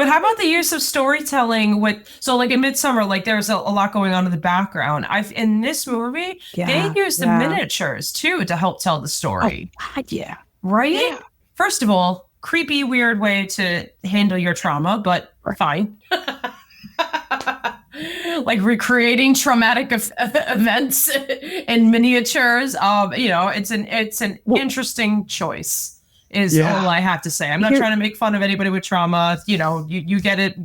how about the use of storytelling so like in Midsommar, like there's a lot going on in the background. In this movie, they use the miniatures too to help tell the story. Oh, God, yeah. Right? Yeah. First of all, creepy, weird way to handle your trauma, but fine. Like recreating traumatic events in miniatures. You know, it's an interesting choice. Is all I have to say. I'm not trying to make fun of anybody with trauma. You know, you get it.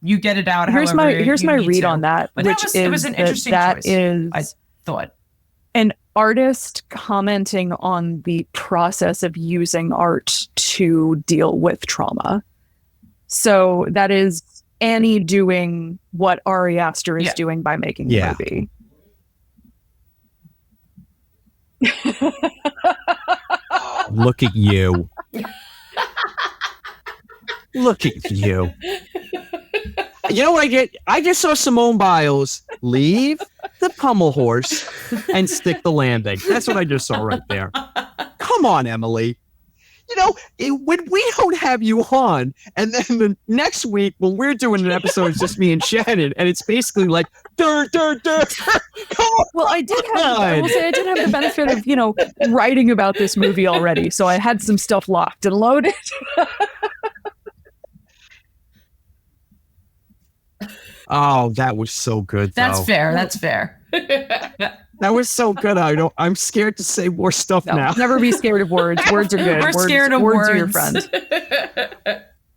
You get it out. Here's my read on that. But it was an interesting choice. I thought an artist commenting on the process of using art to deal with trauma. So that is Annie doing what Ari Aster is doing by making the movie. Look at you. Look at you. You know what I get? I just saw Simone Biles leave the pommel horse and stick the landing. That's what I just saw right there. Come on, Emily. You know, when we don't have you on, and then the next week when we're doing an episode, it's just me and Shannon, and it's basically like, dur. Come on. Well, I will say I did have the benefit of, you know, writing about this movie already, so I had some stuff locked and loaded. Oh, that was so good, though. That's fair. That's fair. That was so good. I'm scared to say more stuff now. Never be scared of words. Words are good. We're scared of words. Words are your friend.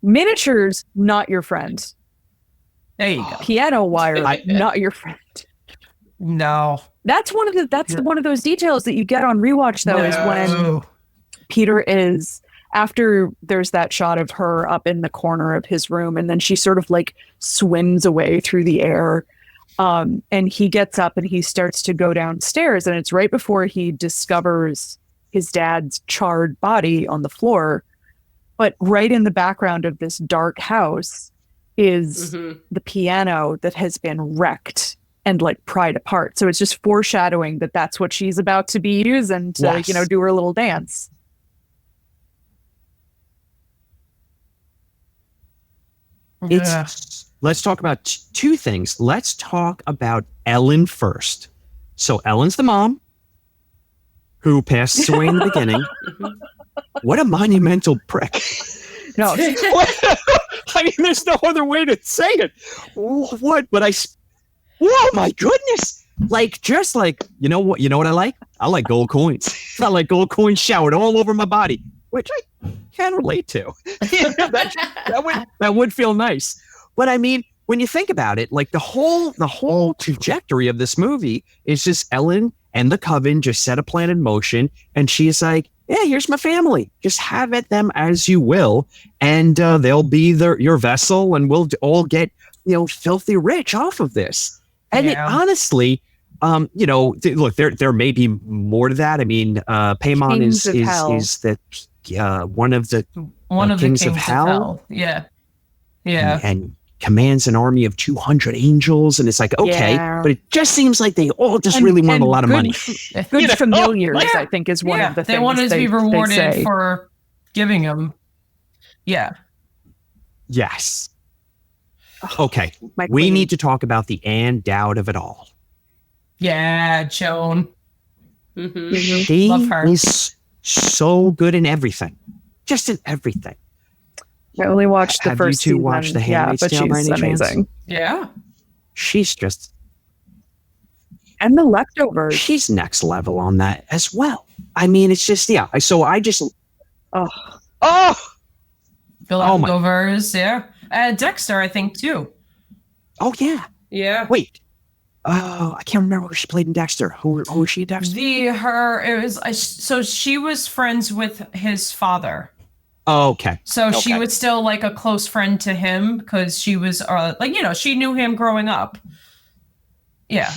Miniatures, not your friend. There you go. Piano wire, not your friend. No. That's one of those details that you get on rewatch, though, is when Peter is, after there's that shot of her up in the corner of his room, and then she sort of like swims away through the air. And he gets up and he starts to go downstairs, and it's right before he discovers his dad's charred body on the floor. But right in the background of this dark house is the piano that has been wrecked and like pried apart. So it's just foreshadowing that that's what she's about to be using to, you know, do her little dance. Let's talk about 2 things. Let's talk about Ellen first. So Ellen's the mom who passes away in the beginning. What a monumental prick. No, I mean, there's no other way to say it. What? But oh my goodness. Like, just like, you know what I like? I like gold coins. I like gold coins showered all over my body, which I can relate to. that would feel nice. But I mean, when you think about it, like the whole trajectory of this movie is just Ellen and the coven just set a plan in motion, and she's like, yeah, here's my family. Just have at them as you will, and they'll be your vessel, and we'll all get, filthy rich off of this. And it, honestly, look, there may be more to that. I mean, Paimon is the one of the kings of hell. Yeah. And commands an army of 200 angels, and it's like, okay, but it just seems like they all just really want a lot of money. Good familiars, I think, is one of the things they wanted to be rewarded for giving them. Yeah. Yes. Okay, we need to talk about the Anne Dowd of it all. Yeah, Joan. She Love her. is so good in everything, just in everything. I only watched the first season. Have you two watched The Handmaid's Tale by any chance? Amazing. Yeah. She's just... And The Leftovers. She's next level on that as well. I mean, it's just, so I just... Oh! The Leftovers, yeah. Dexter, I think, too. Oh, yeah. Yeah. Wait. I can't remember who she played in Dexter. Who was she in Dexter? So she was friends with his father. Oh, okay. So she was still like a close friend to him because she was she knew him growing up. Yeah.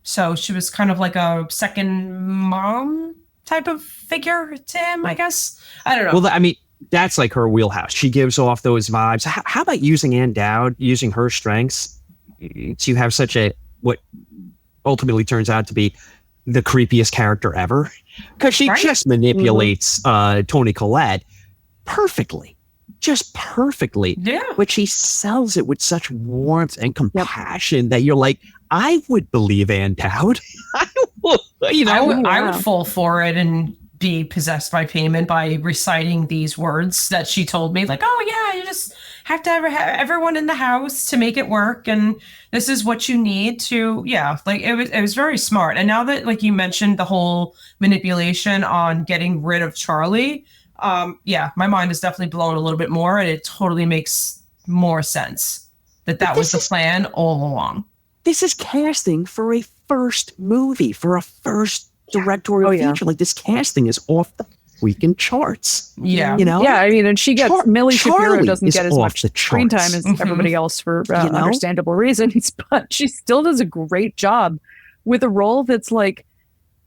So she was kind of like a second mom type of figure to him, I guess. I don't know. Well, I mean, that's like her wheelhouse. She gives off those vibes. How about using Anne Dowd, using her strengths to have such what ultimately turns out to be the creepiest character ever? Because she just manipulates Toni Collette perfectly, just perfectly. Yeah. But she sells it with such warmth and compassion that you're like, I would believe Anne Dowd. I would fall for it and be possessed by Paimon by reciting these words that she told me, like, oh yeah, you just have to have everyone in the house to make it work, and this is what you need to, like it was very smart. And now that, like, you mentioned the whole manipulation on getting rid of Charlie, my mind is definitely blown a little bit more, and it totally makes more sense that was the plan all along. This is casting for a first movie, for a first directorial feature. Like, this casting is off the freaking charts. Yeah. Yeah, I mean, and she gets Millie Shapiro doesn't get as much screen time as everybody else for understandable reasons, but she still does a great job with a role that's like,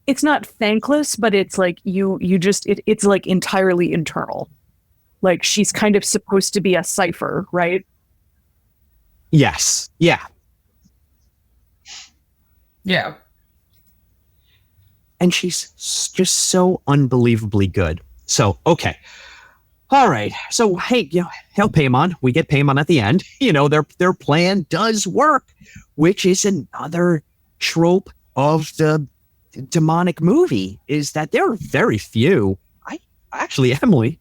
it's not thankless, but it's like it's like entirely internal. Like, she's kind of supposed to be a cipher, right? Yes. Yeah. Yeah. And she's just so unbelievably good. So, okay. All right. So, hey, hell, Paimon. We get Paimon at the end. Their plan does work, which is another trope of the demonic movie, is that there are very few. Actually, Emily,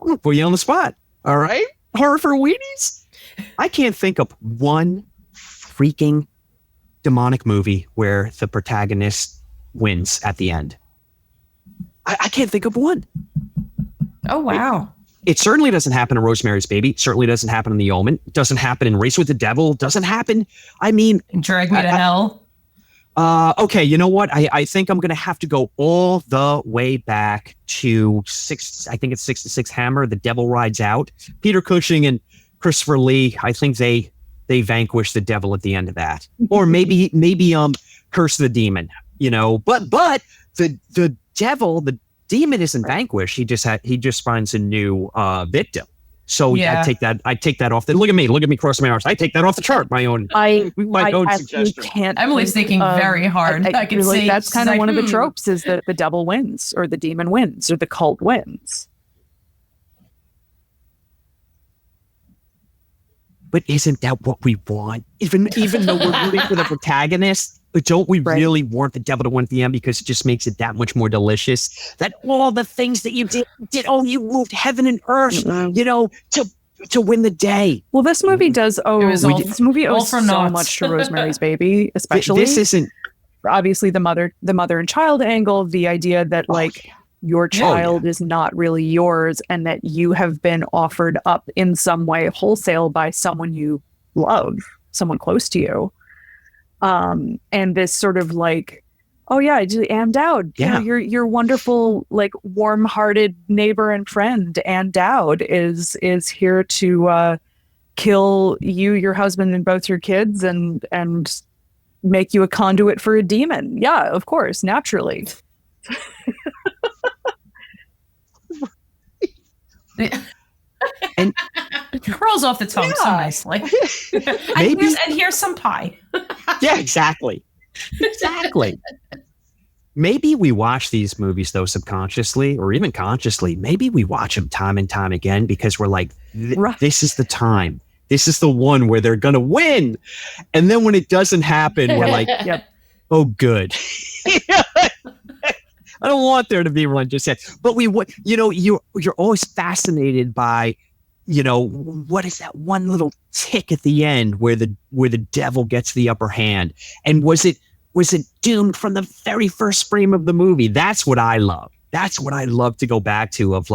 I'm going to put you on the spot. All right? Horror for weenies? I can't think of one freaking demonic movie where the protagonist wins at the end. I can't think of one. Oh, wow. It certainly doesn't happen in Rosemary's Baby. It certainly doesn't happen in The Omen. It doesn't happen in Race with the Devil. It doesn't happen. I mean... Drag Me to Hell. Okay, you know what? I think I'm going to have to go all the way back to 66 Hammer, The Devil Rides Out. Peter Cushing and Christopher Lee, I think they vanquish the devil at the end of that. Or maybe Curse the Demon, but the devil, the demon isn't vanquished. He just finds a new victim. So I take that off. Look at me crossing my arms. I take that off the chart. My own suggestion. Emily's thinking very hard. I can see that's kind of one of the tropes, is that the devil wins, or the demon wins, or the cult wins. But isn't that what we want? Even though we're rooting for the protagonist, But don't we Right. really want the devil to win at the end because it just makes it that much more delicious? That all the things that you did, you moved heaven and earth, to win the day. Well, this movie does owe was all this movie all owes for so naught. much to Rosemary's Baby, especially. This isn't. Obviously the mother and child angle, the idea that your child is not really yours and that you have been offered up in some way wholesale by someone you love, someone close to you. And this sort of oh yeah, Ann Dowd, Yeah. your wonderful, warm-hearted neighbor and friend, Ann Dowd is here to kill you, your husband, and both your kids, and make you a conduit for a demon. Yeah, of course, naturally. And It rolls off the tongue so nicely. Maybe- and here's some pie. Yeah, exactly. Exactly. Maybe we watch these movies though subconsciously or even consciously. Maybe we watch them time and time again because we're like, Right. this is the time. This is the one where they're gonna win. And then when it doesn't happen, we're like, Yep. oh, good. I don't want there to be one just yet. But you're always fascinated by, what is that one little tick at the end where the devil gets the upper hand? And was it doomed from the very first frame of the movie? That's what I love. That's what I love to go back to of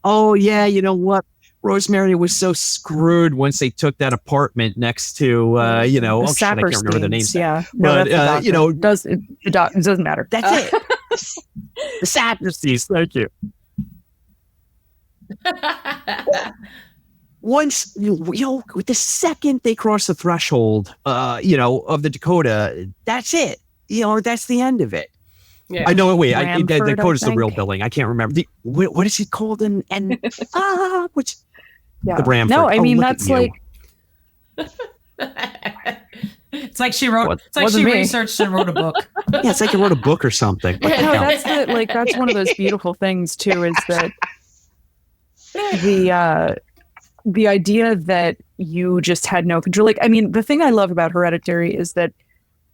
oh yeah, you know what? Rosemary was so screwed once they took that apartment next to, The I can't remember the names. Yeah. No, But, that's the doctor. It doesn't matter. That's it. The Sapristees, thank you. Once, the second they cross the threshold, of the Dakota, that's it. That's the end of it. Yeah. I know. Wait, Ramford, the Dakota's I the real think. building. I can't remember. What is it called? Which Yeah. the Bramford. No, I Oh, mean, look at that's you. It's like she wrote. What? It's like Wasn't she me. researched and wrote a book. Yeah, it's like you wrote a book or something. What the No, hell? that's one of those beautiful things too, is that the idea that you just had no control. The thing I love about Hereditary is that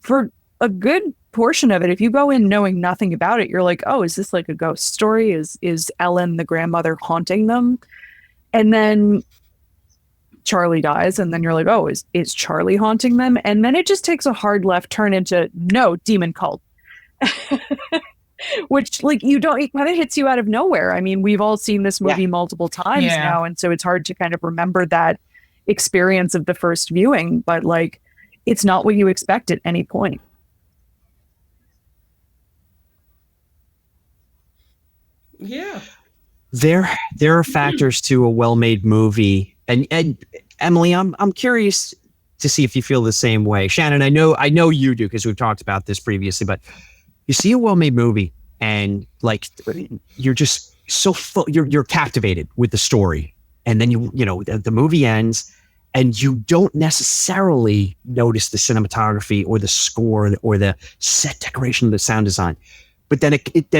for a good portion of it, if you go in knowing nothing about it, you're like, oh, is this like a ghost story? Is Ellen, the grandmother, haunting them? And then Charlie dies, and then you're like, oh, is Charlie haunting them? And then it just takes a hard left turn into no, demon cult. Which you don't, it kind of hits you out of nowhere. I mean, we've all seen this movie multiple times now, and so it's hard to kind of remember that experience of the first viewing, but it's not what you expect at any point. Yeah. There are factors to a well-made movie, and Emily, I'm curious to see if you feel the same way. Shannon, I know you do because we've talked about this previously, but you see a well-made movie and you're just so full, you're captivated with the story, and then the movie ends and you don't necessarily notice the cinematography or the score or the set decoration, the sound design. But then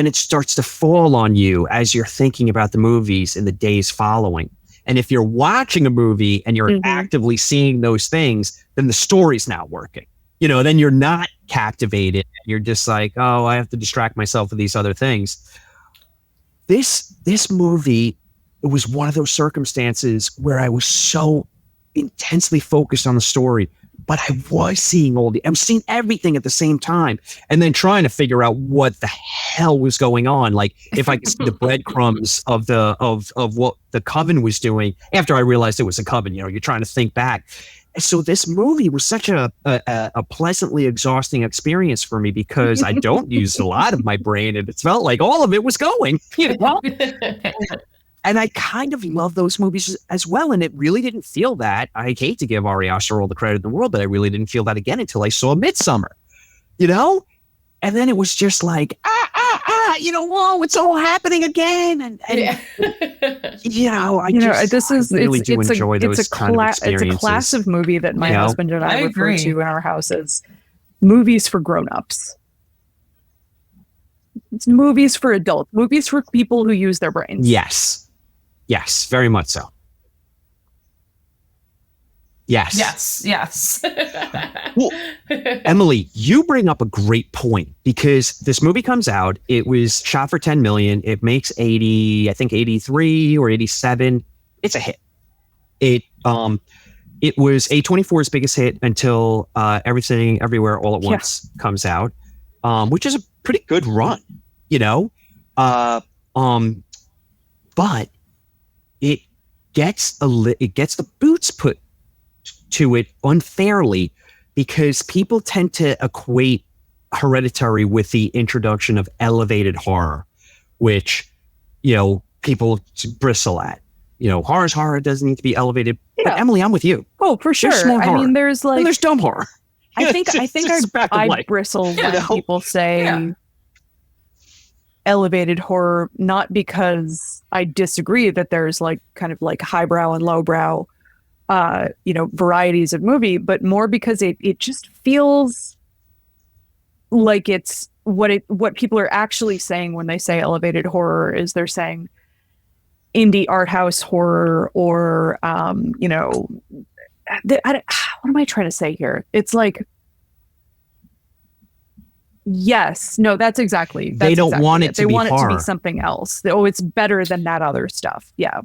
it starts to fall on you as you're thinking about the movies in the days following. And if you're watching a movie and you're actively seeing those things, then the story's not working. Then you're not captivated. You're just like, oh, I have to distract myself with these other things. This movie, it was one of those circumstances where I was so intensely focused on the story, but I was seeing I'm seeing everything at the same time, and then trying to figure out what the hell was going on. If I could see the breadcrumbs of what the coven was doing after I realized it was a coven. You're trying to think back. So this movie was such a pleasantly exhausting experience for me because I don't use a lot of my brain, and it felt like all of it was going. And I kind of love those movies as well. And it really didn't feel that. I hate to give Ari Aster all the credit in the world, but I really didn't feel that again until I saw Midsommar, And then it was just like, whoa, it's all happening again. And I really do enjoy those kind of experiences. It's a class of movie that my husband and I refer agree. to in our house as movies for grown-ups. It's movies for adults, movies for people who use their brains. Yes, very much so. Yes. Yes. Well, Emily, you bring up a great point because this movie comes out. It was shot for 10 million. It makes 80, I think 83 or 87. It's a hit. It was A24's biggest hit until Everything Everywhere All at Once comes out, which is a pretty good run, you know. But it gets the boots put to it unfairly because people tend to equate Hereditary with the introduction of elevated horror, which, you know, people bristle at. You know, horror's horror, doesn't need to be elevated. Yeah. But Emily, I'm with you. Oh, for sure. There's smart I horror. mean, there's like, And there's dumb horror. I think I bristle when people say elevated horror, not because I disagree that there's like kind of like highbrow and lowbrow, varieties of movie, but more because it just feels like it's what people are actually saying when they say elevated horror is they're saying indie art house horror or what am I trying to say here? It's like, yes, no, that's exactly. They don't exactly want it to they be want horror. it to be something else. Oh, it's better than that other stuff. Yeah.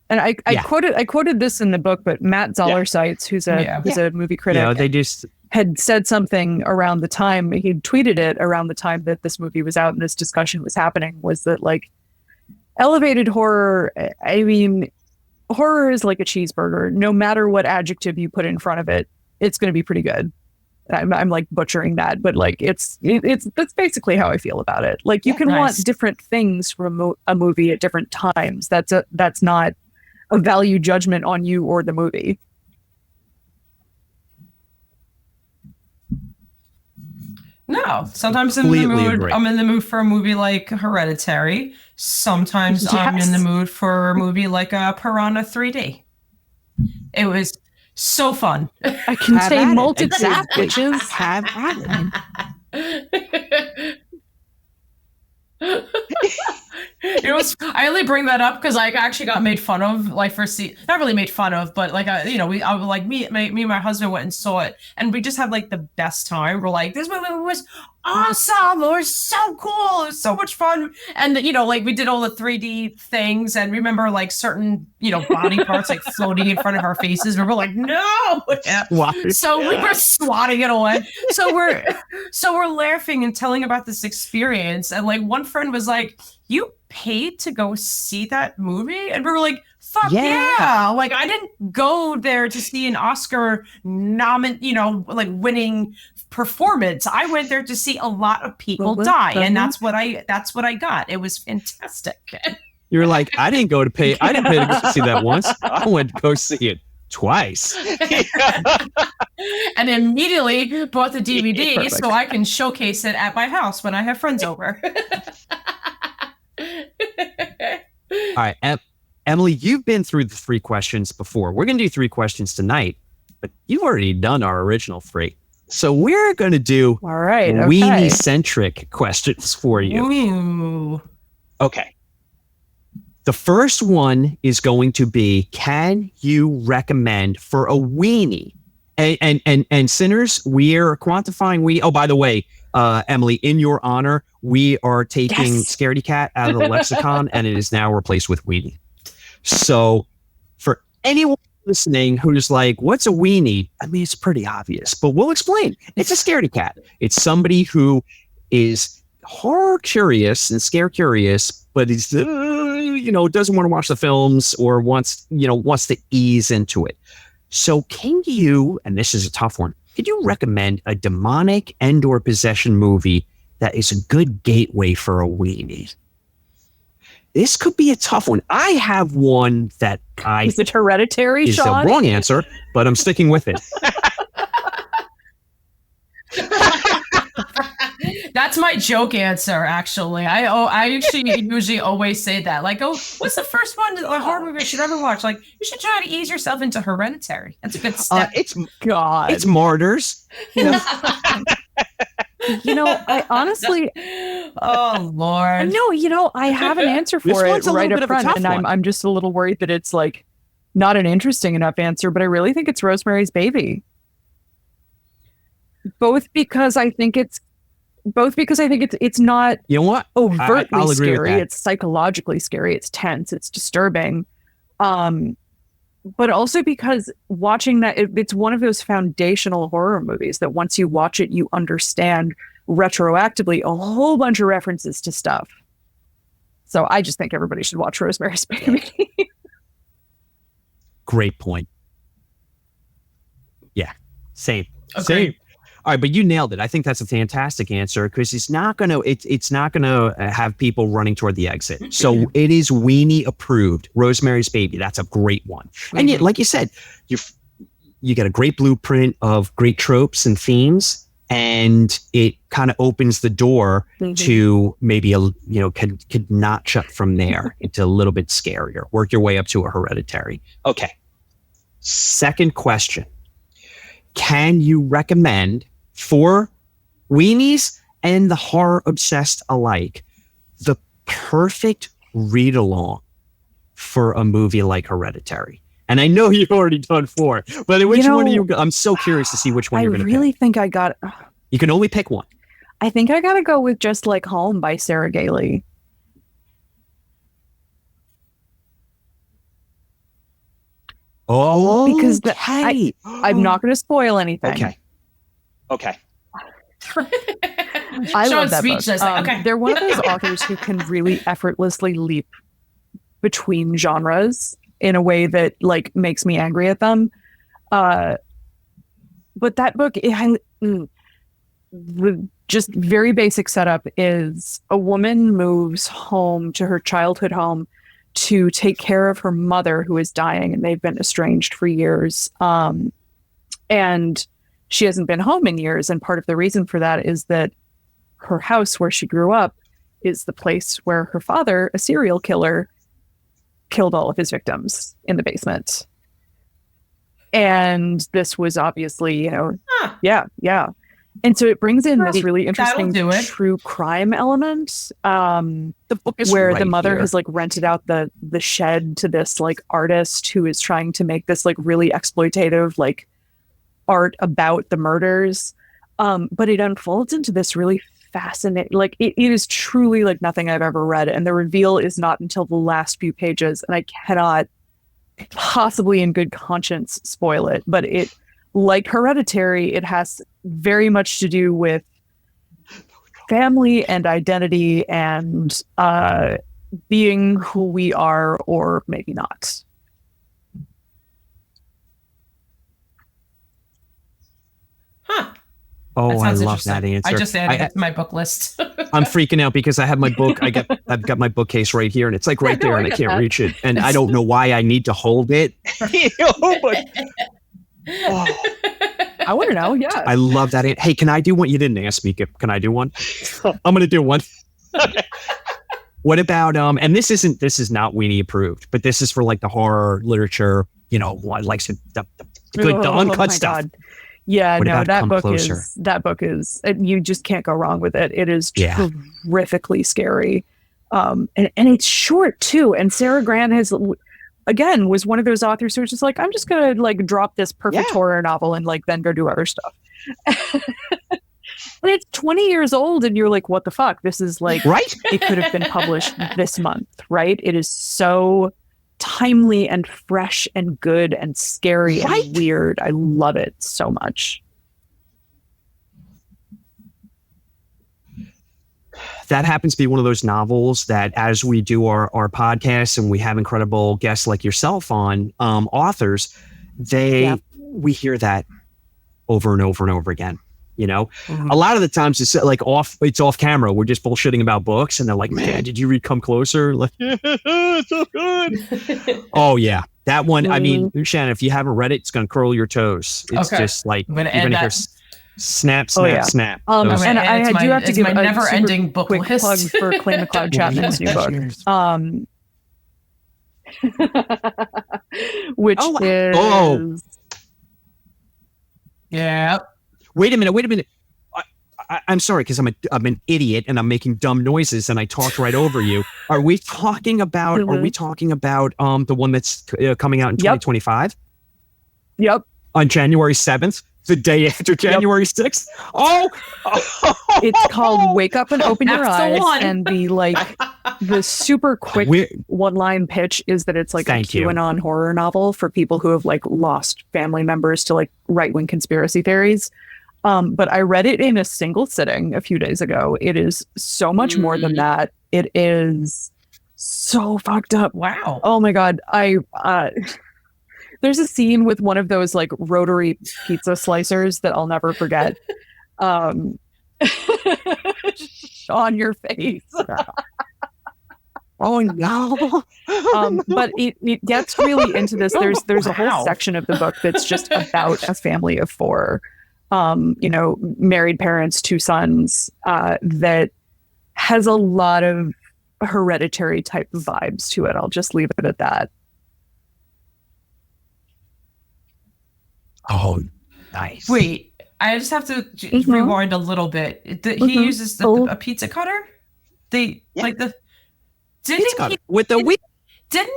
And I quoted this in the book, but Matt Zollerseitz, who's a movie critic, they just had said something around the time he tweeted it around the time that this movie was out and this discussion was happening, was that like elevated horror, I mean, horror is like a cheeseburger. No matter what adjective you put in front of it, it's going to be pretty good. I'm like butchering that, but like that's basically how I feel about it. Like you can want different things from a movie at different times. That's not a value judgment on you or the movie. No, sometimes I'm in the mood for a movie like Hereditary. Sometimes I'm in the mood for a movie like Piranha 3D. It was so fun. I can say multiple bitches. Have at it. I only bring that up because I actually got made fun of, like not really made fun of, but like me and my husband went and saw it, and we just had like the best time. We're like, this movie was awesome. It was so cool. It was so much fun, and like we did all the 3D things, and remember like certain body parts like floating in front of our faces. We were like, no, so we were swatting it away. So we're laughing and telling about this experience, and like one friend was like, you paid to go see that movie? And we were like, fuck yeah. Like I didn't go there to see an Oscar winning performance. I went there to see a lot of people die, and that's what I got. It was fantastic. You're like, I didn't pay to go see that once. I went to go see it twice. And immediately bought the DVD so I can showcase it at my house when I have friends over. All right, Emily, you've been through the 3 questions before. We're going to do 3 questions tonight, but you've already done our original 3. So we're going to do weenie-centric questions for you. Ooh. Okay. The first one is going to be, can you recommend for a weenie? And sinners, we're quantifying oh, by the way, Emily, in your honor, we are taking Scaredy Cat out of the lexicon, and it is now replaced with weenie. So for anyone listening who's like, what's a weenie? I mean, it's pretty obvious, but we'll explain. It's a Scaredy Cat. It's somebody who is horror curious and scare curious, but is doesn't want to watch the films or wants to ease into it. So can you, and this is a tough one, could you recommend a demonic and/or possession movie that is a good gateway for a weenie? This could be a tough one. I have one that is it Hereditary, is Sean? the wrong answer, but I'm sticking with it. That's my joke answer, actually. I actually usually always say that. Like, what's the first one, a horror movie you should ever watch? Like, you should try to ease yourself into Hereditary. That's a good step. It's Martyrs. I honestly, oh Lord, no, I have an answer for it right up front, and I'm just a little worried that it's like not an interesting enough answer, but I really think it's Rosemary's Baby. Both because I think it's not You know what? overtly I'll agree with scary. that. It's psychologically scary. It's tense. It's disturbing. But also because watching that, it's one of those foundational horror movies that once you watch it, you understand retroactively a whole bunch of references to stuff. So I just think everybody should watch Rosemary's Baby. Great point. Yeah, same. Agreed. Same. All right, but you nailed it. I think that's a fantastic answer because it's not gonna have people running toward the exit. So it is weenie approved. Rosemary's Baby. That's a great one. And yet, like you said, you get a great blueprint of great tropes and themes, and it kind of opens the door to maybe could notch up from there into a little bit scarier. Work your way up to a Hereditary. Okay. Second question. Can you recommend for weenies and the horror obsessed alike the perfect read along for a movie like Hereditary? And I know you've already done 4, but which one are you? I'm so curious to see which one you're going to pick. I really think I got. You can only pick one. I think I got to go with Just Like Home by Sarah Gailey. Oh, because I'm not going to spoil anything. Okay. I love Sean's that speechless. book. Like, okay. They're one of those authors who can really effortlessly leap between genres in a way that like makes me angry at them. But that book, just very basic setup is a woman moves home to her childhood home to take care of her mother who is dying, and they've been estranged for years. And she hasn't been home in years. And part of the reason for that is that her house where she grew up is the place where her father, a serial killer, killed all of his victims in the basement. And this was obviously, yeah. And so it brings in this really interesting true crime element. The book is where right the mother here. has like rented out the shed to this like artist who is trying to make this like really exploitative like art about the murders. But it unfolds into this really fascinating, like it is truly like nothing I've ever read. And the reveal is not until the last few pages. And I cannot possibly in good conscience spoil it, but it, like Hereditary, it has very much to do with family and identity and being who we are or maybe not. Huh. Oh, I sounds love that answer. I just added it to my book list. I'm freaking out because I have my book. I've got my bookcase right here, and it's like right there, and I can't reach it, and I don't know why I need to hold it. But I want to know. Yeah, I love that. Hey, can I do one? You didn't ask me. Can I do one? I'm gonna do one. What about and this is not weenie approved, but this is for like the horror literature. Like the uncut stuff. God. Yeah, what no, about that Come book Closer? You just can't go wrong with it. It is terrifically scary. And it's short too. And Sarah Grant was one of those authors who was just like, I'm just going to like drop this perfect horror novel and like then go do other stuff. And it's 20 years old and you're like, what the fuck? This is like, right? It could have been published this month, right? It is so timely and fresh and good and scary and weird. I love it so much. That happens to be one of those novels that as we do our podcasts and we have incredible guests like yourself on, authors, we hear that over and over and over again. A lot of the times it's like off camera. We're just bullshitting about books and they're like, man, did you read Come Closer? Like, it's so good. Oh yeah. That one, I mean, Shannon, if you haven't read it, it's going to curl your toes. It's just like, you're going to hear snap, snap. And I do have to give my never-ending book quick list. plug for Clay McLeod Chapman's new book, which is yeah. Wait a minute. I'm sorry because I'm an idiot and I'm making dumb noises and I talked right over you. Are we talking about? Are we talking about the one that's coming out in 2025? Yep. On January 7th, the day after January 6th. Oh, it's called "Wake Up and Open Your That's the Eyes," one. and the super quick one-line pitch is that it's like a QAnon horror novel for people who have like lost family members to like right-wing conspiracy theories. But I read it in a single sitting a few days ago. It is so much more than that. It is so fucked up. Wow. Oh my God. There's a scene with one of those like rotary pizza slicers that I'll never forget. On your face. Oh no. But it gets really into this. There's a whole section of the book that's just about a family of four, married parents, 2 sons, that has a lot of Hereditary type of vibes to it. I'll just leave it at that. Oh, nice. Wait, I just have to rewind a little bit. He uses a pizza cutter. Didn't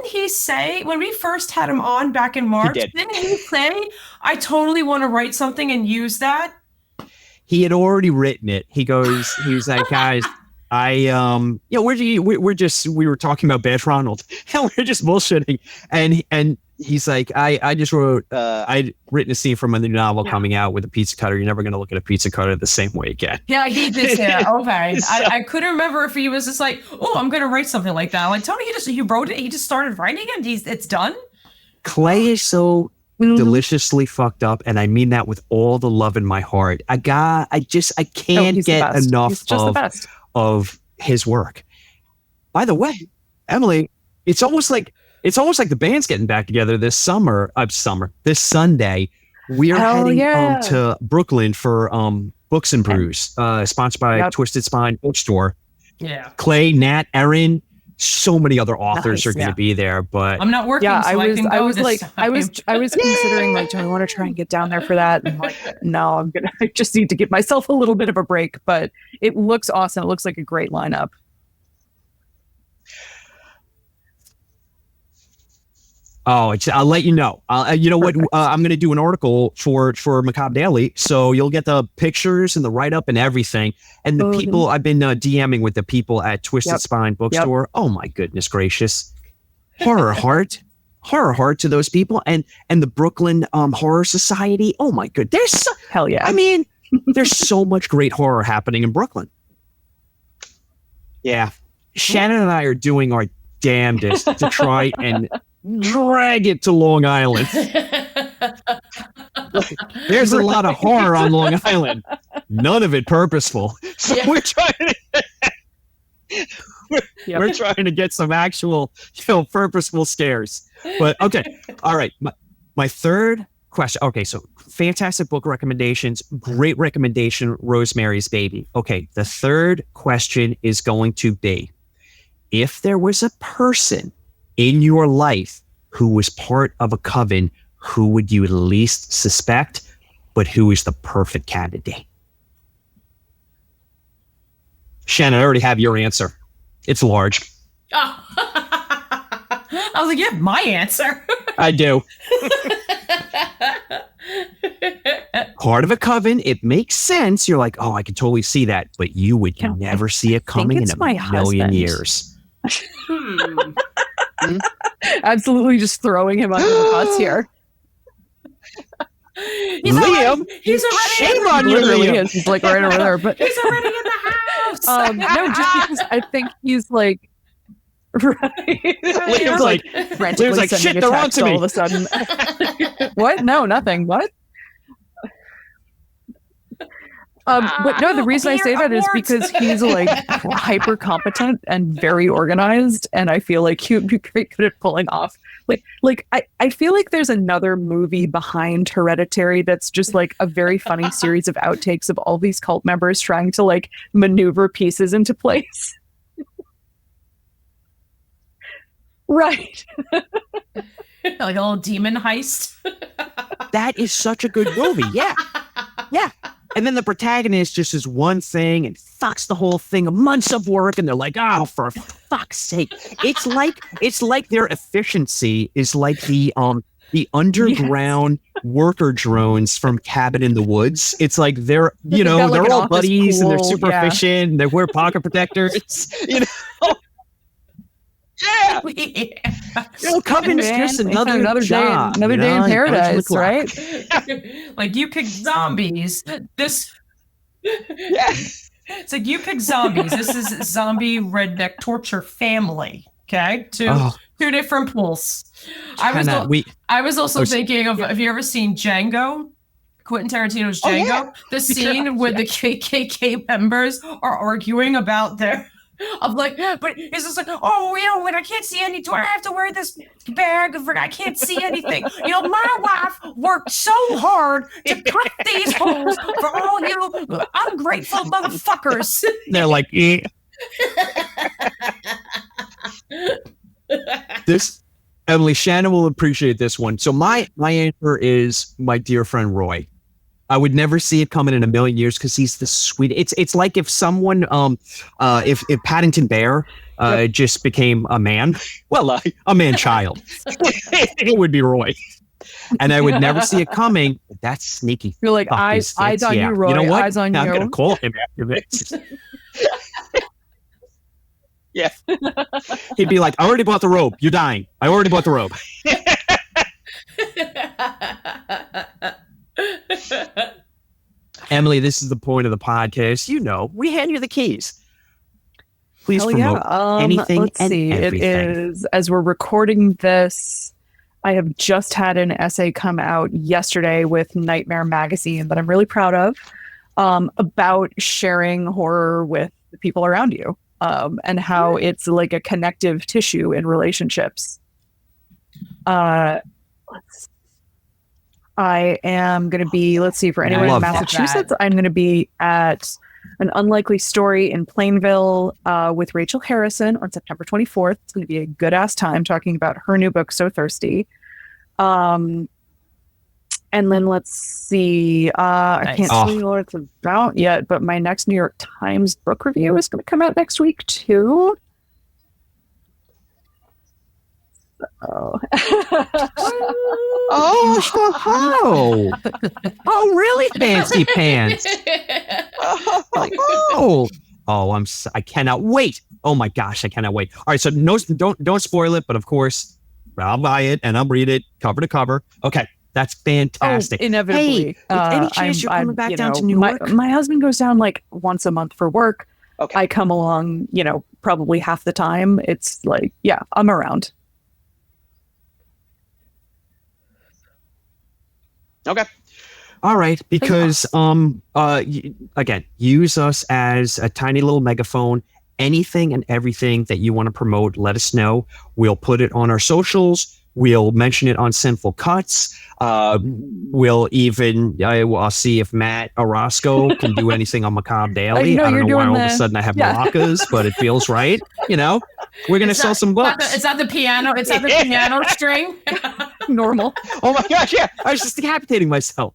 he say when we first had him on back in March? Didn't he say, "I totally want to write something and use that"? He had already written it. He was like, guys, we were talking about Bad Ronald and we're just bullshitting. And he's like, I just wrote, I'd written a scene from a new novel coming out with a pizza cutter. You're never going to look at a pizza cutter the same way again. Yeah, he did say that. Okay. I couldn't remember if he was just like, oh, I'm going to write something like that. I'm like, Tony, he wrote it. He just started writing it and it's done. Clay is so deliciously fucked up. And I mean that with all the love in my heart. I can't get enough of his work. By the way, Emily, it's almost like the band's getting back together this Sunday. We are heading to Brooklyn for Books and Brews, sponsored by Twisted Spine Bookstore. Yeah. Clay, Nat, Erin, so many other authors are going to be there, but I'm not working. Yeah, so I was considering like, do I want to try and get down there for that? And like, no, I just need to give myself a little bit of a break. But it looks awesome. It looks like a great lineup. Oh, I'll let you know. You know what? I'm going to do an article for Macabre Daily, so you'll get the pictures and the write-up and everything. And the people I've been DMing with the people at Twisted Spine Bookstore. Oh my goodness gracious! Horror heart to those people, and the Brooklyn Horror Society. Oh my good, hell yeah! I mean, there's so much great horror happening in Brooklyn. Yeah, Shannon and I are doing our damnedest to try and drag it to Long Island. There's a lot of horror on Long Island. None of it purposeful. So we're trying to get some actual, purposeful scares. But okay. All right. My third question. Okay. So fantastic book recommendations. Great recommendation, Rosemary's Baby. Okay. The third question is going to be, if there was a person in your life who was part of a coven, who would you least suspect, but who is the perfect candidate? Shannon, I already have your answer. It's large. Oh. I was like, you have my answer. I do. Part of a coven, it makes sense. You're like, oh, I can totally see that, but you would never see it coming in a million years. Absolutely just throwing him under the bus here. Liam, he's already shame on you, Liam. He's like right over there, but he's already in the house. No, just because I think he's like, right. Liam's like frantically sending shit, a they're text onto me. all of a sudden. What? No, nothing. What? But no, the reason I say that is because he's like hyper competent and very organized, and I feel like he would be great good at pulling off. I feel like there's another movie behind Hereditary that's just like a very funny series of outtakes of all these cult members trying to like maneuver pieces into place. Right. Like a little demon heist. That is such a good movie. Yeah. Yeah. And then the protagonist just is one thing and fucks the whole thing, months of work, and they're like, oh, for fuck's sake. It's like their efficiency is like the underground worker drones from Cabin in the Woods. It's like they're They've got, like, they're an all office buddies and they're pool, super yeah. efficient and they wear pocket protectors. Yeah. Cabin is just another job. Another day in paradise, right? Like, you pick zombies. This. Yeah. It's like, you pick zombies. This is zombie redneck torture family. Okay, two different pools. I was also thinking of, have you ever seen Django? Quentin Tarantino's Django. Yeah. The scene where the KKK members are arguing about their. I'm like, but it's just like, oh, when I can't see any, do I have to wear this bag? I can't see anything. My wife worked so hard to cut these holes for all you ungrateful motherfuckers. They're like, eh. This, Emily, Shannon will appreciate this one. So my answer is my dear friend Roy. I would never see it coming in a million years because he's the sweet. It's like if someone, if Paddington Bear just became a man, well, a man child, it would be Roy. And I would never see it coming. But that's sneaky. You're like, eyes on you, Roy. You know what? Eyes on I'm you. gonna call him after this. Yeah. He'd be like, I already bought the robe. You're dying. I already bought the robe. Emily, this is the point of the podcast. We hand you the keys. Please promote anything let's and see. everything. It is, as we're recording this, I have just had an essay come out yesterday with Nightmare Magazine that I'm really proud of, about sharing horror with the people around you, and how it's like a connective tissue in relationships. I am going to be, let's see, for anyone in Massachusetts, I'm going to be at An Unlikely Story in Plainville with Rachel Harrison on September 24th. It's going to be a good ass time talking about her new book, So Thirsty. And then let's see, I can't see what it's about yet, but my next New York Times book review is going to come out next week too. Oh, really? Fancy pants. I cannot wait. Oh my gosh, I cannot wait. All right, so don't spoil it, but of course, I'll buy it and I'll read it cover to cover. Okay, that's fantastic. Inevitably. Hey, any chance you're coming back down to New York? My husband goes down like once a month for work. Okay. I come along, probably half the time. It's like, yeah, I'm around. Okay. All right. Because, again, use us as a tiny little megaphone. Anything and everything that you want to promote, let us know. We'll put it on our socials. We'll mention it on Sinful Cuts. We'll even, I'll see if Matt Orozco can do anything on Macabre Daily. I don't know why all of a sudden I have maracas, but it feels right. We're going to sell some books. It's not the piano. It's not the piano string. Normal. Oh my gosh, yeah. I was just decapitating myself.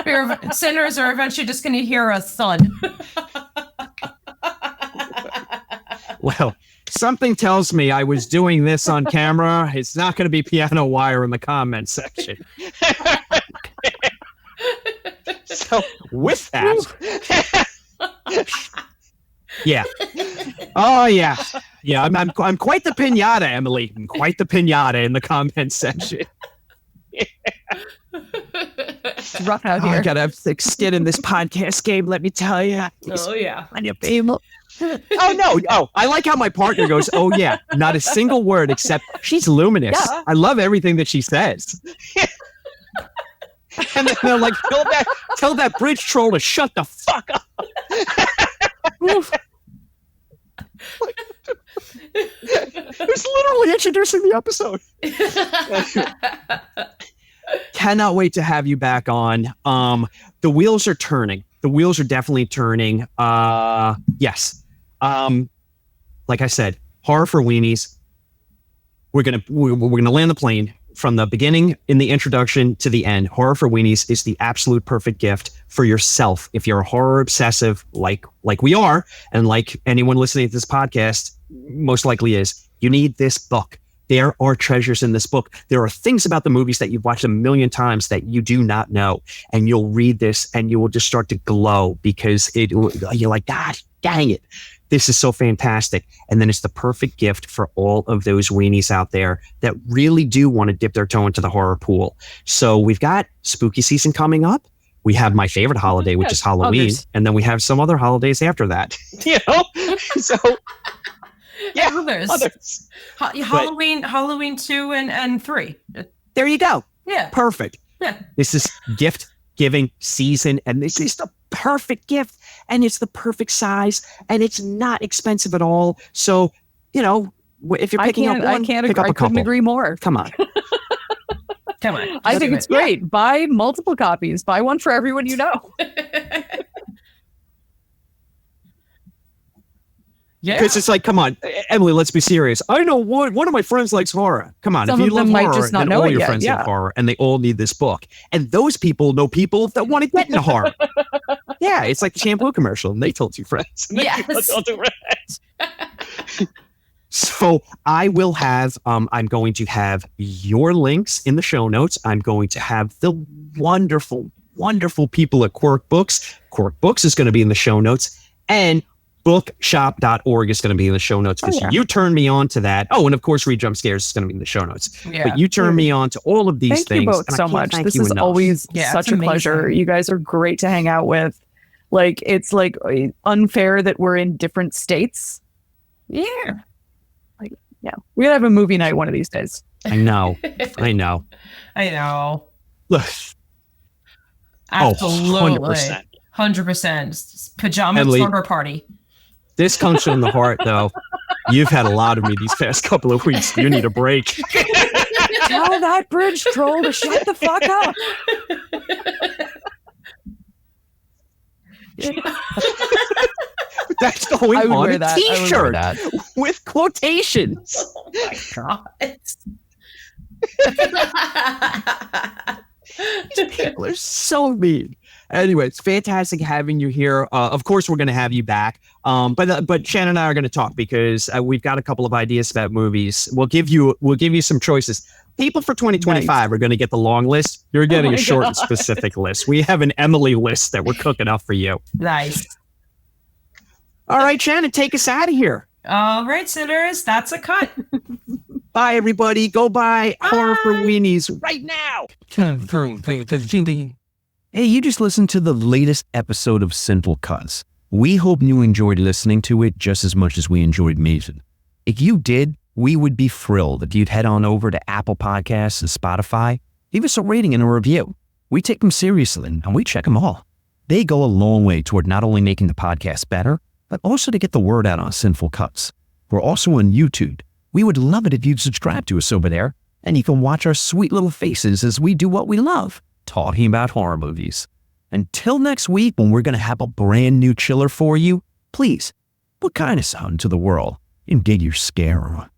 Your sinners are eventually just going to hear a thud. Well, something tells me I was doing this on camera. It's not going to be piano wire in the comment section. So with that, yeah. Oh yeah, yeah. I'm quite the pinata, Emily. I'm quite the pinata in the comment section. It's rough out here. I gotta have thick skin in this podcast game. Let me tell you. Oh yeah. Oh no! Oh, I like how my partner goes. Oh yeah, not a single word except she's luminous. Yeah. I love everything that she says. And then they're like, tell that bridge troll to shut the fuck up. It's literally introducing the episode. Cannot wait to have you back on. The wheels are turning. The wheels are definitely turning. Yes. Like I said, horror for weenies. We're gonna land the plane. from the beginning in the introduction to the end, Horror for Weenies is the absolute perfect gift for yourself. If you're a horror obsessive like we are, and like anyone listening to this podcast most likely is, you need this book. There are treasures in this book. There are things about the movies that you've watched a million times that you do not know. And you'll read this and you will just start to glow because you're like, God dang it. This is so fantastic. And then it's the perfect gift for all of those weenies out there that really do want to dip their toe into the horror pool. So we've got spooky season coming up. We have my favorite holiday, which is Halloween. Others. And then we have some other holidays after that. So yeah, others. Halloween 2 and 3. There you go. Yeah. Perfect. Yeah. This is gift giving season, and this is the perfect gift, and it's the perfect size, and it's not expensive at all. So, if you're picking up one, I couldn't agree more. Come on. Come on. I think it's great. Yeah. Buy multiple copies. Buy one for everyone you know. Yeah. Because it's like, come on, Emily, let's be serious. I know one of my friends likes horror. Come on, Some if you of them love might horror, just not then know all it your yet, friends yeah. love horror, and they all need this book. And those people know people that want to get into horror. Yeah, it's like the shampoo commercial, and they told two friends. Yes. So I will have, I'm going to have your links in the show notes. I'm going to have the wonderful, wonderful people at Quirk Books. Quirk Books is going to be in the show notes. And bookshop.org is going to be in the show notes because you turned me on to that. Oh, and of course, Read Jump Scares is going to be in the show notes. Yeah. But you turned me on to all of these Thank things. you both so much. This is always such a pleasure. You guys are great to hang out with. Like, it's like unfair that we're in different states. Yeah. Like, yeah. We're going to have a movie night one of these days. I know. I know. Absolutely. Oh, 100%. 100%. Pajama Emily, slumber party. This comes from the heart, though. You've had a lot of me these past couple of weeks. You need a break. Tell that bridge troll to shut the fuck up. That's going on a t-shirt with quotations. Oh my God. These people are so mean. Anyway, it's fantastic having you here. Of course, we're going to have you back. But Shannon and I are going to talk because we've got a couple of ideas about movies. We'll give you some choices. People for 2025 are going to get the long list. You're getting a short and specific list. We have an Emily list that we're cooking up for you. Nice. All right, Shannon, take us out of here. All right, sinners, that's a cut. Bye, everybody. Go buy Horror for Weenies right now. Hey, you just listened to the latest episode of Sinful Cuts. We hope you enjoyed listening to it just as much as we enjoyed making. If you did, we would be thrilled if you'd head on over to Apple Podcasts and Spotify. Leave us a rating and a review. We take them seriously and we check them all. They go a long way toward not only making the podcast better, but also to get the word out on Sinful Cuts. We're also on YouTube. We would love it if you'd subscribe to us over there, and you can watch our sweet little faces as we do what we love, talking about horror movies. Until next week, when we're going to have a brand new chiller for you, please put kindness out into the world and dig your scare on.